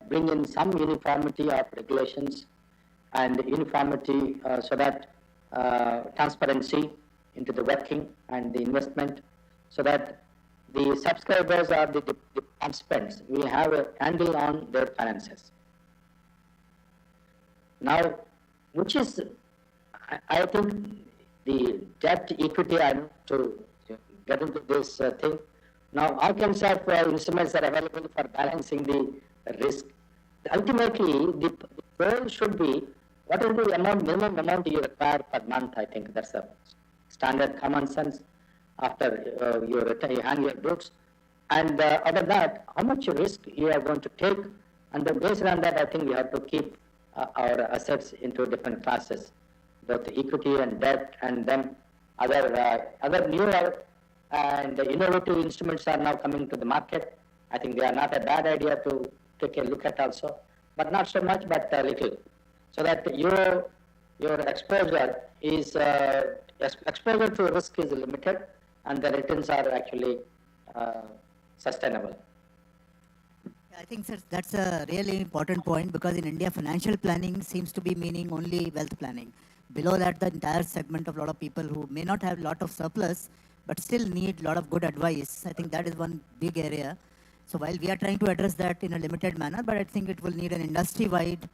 bring in some uniformity of regulations and uniformity so that transparency into the working and the investment, so that the subscribers or the participants will have a handle on their finances. Now, which is, I think the debt equity, I know to get into this thing. Now, all kinds of instruments are available for balancing the risk. Ultimately, the goal should be what is the minimum amount you require per month. I think that's a standard common sense after you hang your books. And other than that, how much risk you are going to take, and then based on that, I think we have to keep our assets into different classes, both equity and debt, and then other newer and innovative instruments are now coming to the market. I think they are not a bad idea to take a look at also, but not so much, but a little, so that your exposure is exposure to risk is limited, and the returns are actually sustainable. I think sir, that's a really important point, because in India, financial planning seems to be meaning only wealth planning. Below that, the entire segment of a lot of people who may not have a lot of surplus, but still need a lot of good advice. I think that is one big area. So while we are trying to address that in a limited manner, but I think it will need an industry-wide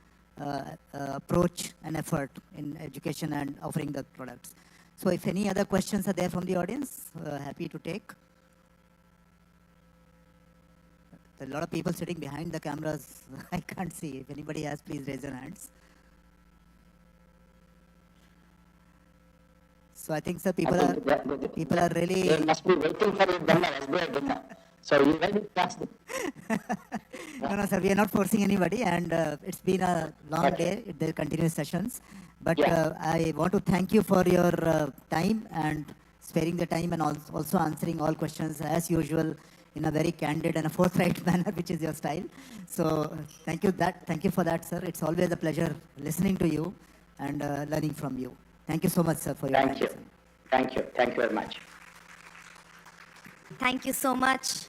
approach and effort in education and offering the products. So if any other questions are there from the audience, happy to take. There are a lot of people sitting behind the cameras. I can't see. If anybody has, please raise your hands. So I think, sir, people are really... They must be waiting for it, then SBI data. So you may be past the... No, sir, we are not forcing anybody, and it's been a long day. There are continuous sessions. But I want to thank you for your time and sparing the time, and also answering all questions as usual in a very candid and a forthright manner, which is your style. So thank you for that, sir. It's always a pleasure listening to you and learning from you. Thank you so much, sir, for your time. Thank you. Thank you. Thank you very much. Thank you so much.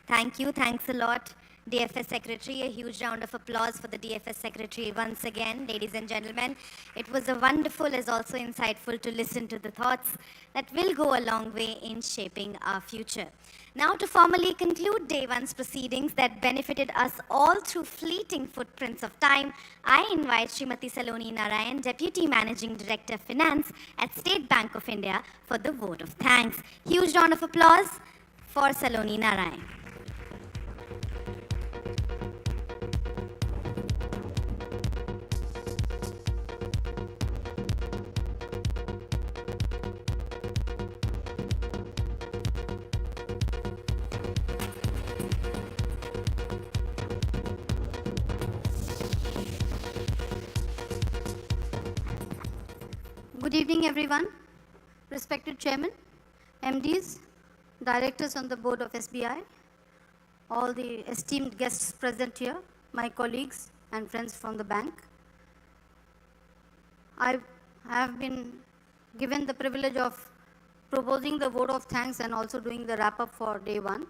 Thank you. Thanks a lot, DFS Secretary. A huge round of applause for the DFS Secretary once again, ladies and gentlemen. It was a wonderful, as also insightful to listen to the thoughts that will go a long way in shaping our future. Now, to formally conclude day one's proceedings that benefited us all through fleeting footprints of time, I invite Srimati Saloni Narayan, Deputy Managing Director Finance at State Bank of India, for the vote of thanks. Huge round of applause for Saloni Narayan. Good evening, everyone. Respected Chairman, MDs, Directors on the Board of SBI, all the esteemed guests present here, my colleagues and friends from the bank. I have been given the privilege of proposing the vote of thanks and also doing the wrap-up for day one.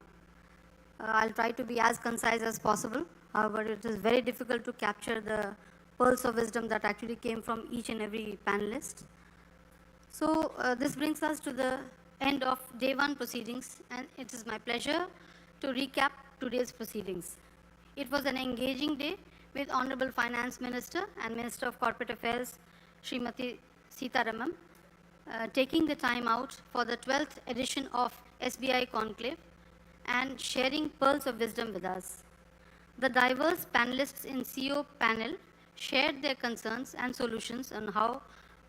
I'll try to be as concise as possible. However, it is very difficult to capture the pearls of wisdom that actually came from each and every panelist. So this brings us to the end of day one proceedings, and it is my pleasure to recap today's proceedings. It was an engaging day with Honorable Finance Minister and Minister of Corporate Affairs, Srimati Sitaraman, taking the time out for the 12th edition of SBI Conclave and sharing pearls of wisdom with us. The diverse panelists in CEO panel shared their concerns and solutions on how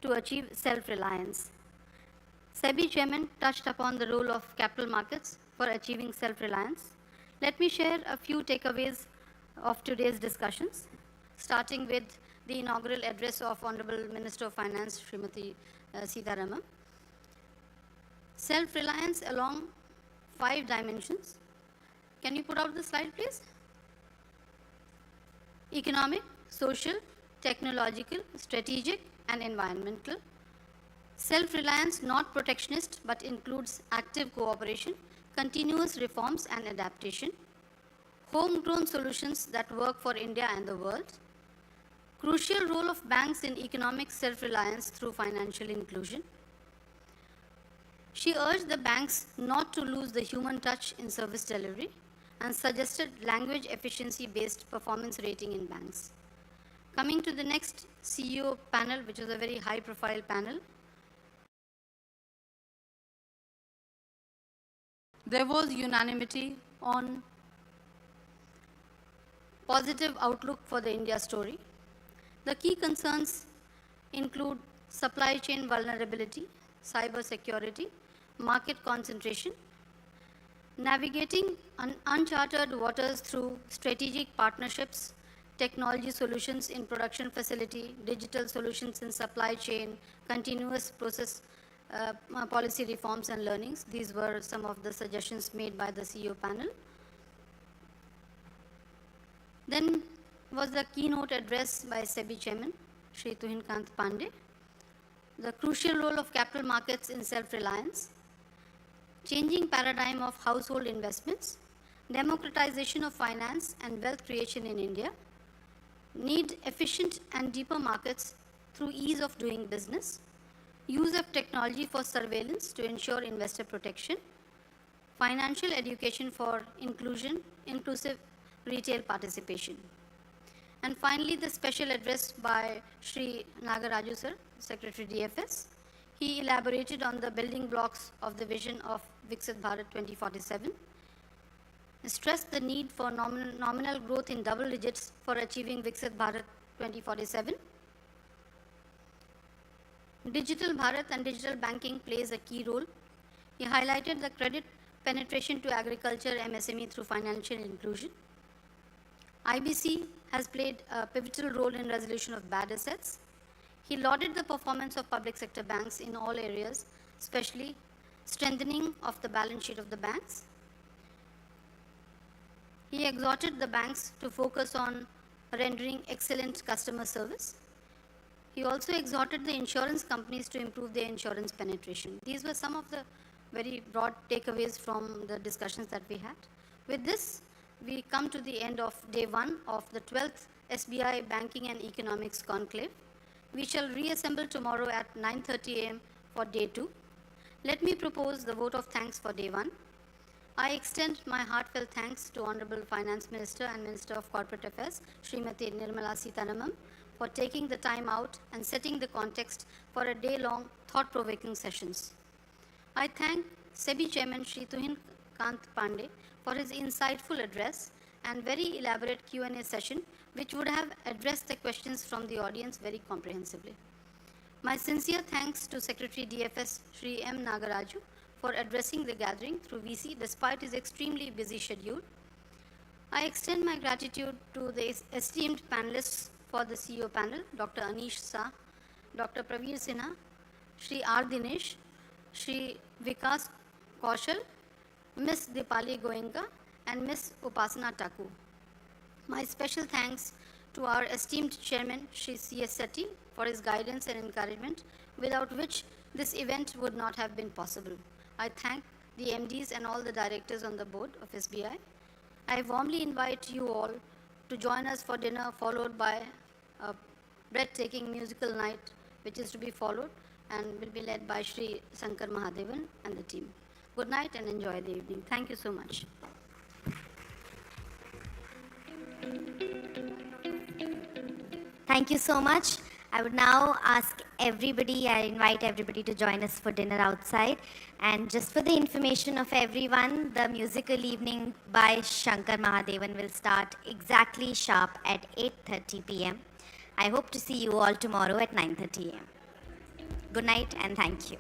to achieve self-reliance. SEBI Chairman touched upon the role of capital markets for achieving self-reliance. Let me share a few takeaways of today's discussions, starting with the inaugural address of Honorable Minister of Finance, Srimati Sitaraman. Self-reliance along 5 dimensions. Can you put out the slide, please? Economic, social, technological, strategic, and environmental. Self-reliance not protectionist but includes active cooperation, continuous reforms and adaptation, homegrown solutions that work for India and the world, crucial role of banks in economic self-reliance through financial inclusion. She urged the banks not to lose the human touch in service delivery and suggested language efficiency-based performance rating in banks. Coming to the next CEO panel, which is a very high-profile panel. There was unanimity on positive outlook for the India story. The key concerns include supply chain vulnerability, cyber security, market concentration, navigating uncharted waters through strategic partnerships, technology solutions in production facility, digital solutions in supply chain, continuous process policy reforms and learnings. These were some of the suggestions made by the CEO panel. Then was the keynote address by SEBI Chairman, Shri Tuhin Kanta Pandey. The crucial role of capital markets in self-reliance. changing paradigm of household investments, democratization of finance and wealth creation in India, need efficient and deeper markets through ease of doing business, use of technology for surveillance to ensure investor protection, financial education for inclusive retail participation. And finally, the special address by Shri Nagaraju sir, Secretary DFS. He elaborated on the building blocks of the vision of Viksit Bharat 2047, stressed the need for nominal growth in double digits for achieving Viksit Bharat 2047. Digital Bharat and digital banking plays a key role. He highlighted the credit penetration to agriculture MSME through financial inclusion. IBC has played a pivotal role in resolution of bad assets. He lauded the performance of public sector banks in all areas, especially strengthening of the balance sheet of the banks. He exhorted the banks to focus on rendering excellent customer service. He also exhorted the insurance companies to improve their insurance penetration. These were some of the very broad takeaways from the discussions that we had. With this, we come to the end of day 1 of the 12th SBI Banking and Economics Conclave. We shall reassemble tomorrow at 9:30 a.m. for day 2. Let me propose the vote of thanks for day 1. I extend my heartfelt thanks to Honorable Finance Minister and Minister of Corporate Affairs, Srimati Nirmala Sitharaman, for taking the time out and setting the context for a day-long thought-provoking sessions. I thank SEBI Chairman Shri Tuhin Kanta Pandey for his insightful address and very elaborate Q&A session, which would have addressed the questions from the audience very comprehensively. My sincere thanks to Secretary DFS Shri M. Nagaraju for addressing the gathering through VC despite his extremely busy schedule. I extend my gratitude to the esteemed panelists for the CEO panel, Dr. Anish Shah, Dr. Praveer Sinha, Shri R. Dinesh, Shri Vikas Kaushal, Ms. Dipali Goenka, and Ms. Upasana Taku. My special thanks to our esteemed chairman, Shri C.S. Sethi, for his guidance and encouragement, without which this event would not have been possible. I thank the MDs and all the directors on the board of SBI. I warmly invite you all to join us for dinner, followed by a breathtaking musical night, which is to be followed and will be led by Shri Shankar Mahadevan and the team. Good night and enjoy the evening. Thank you so much. Thank you so much. I would now invite everybody to join us for dinner outside. And just for the information of everyone, the musical evening by Shankar Mahadevan will start exactly sharp at 8:30 p.m. I hope to see you all tomorrow at 9:30 a.m. Good night and thank you.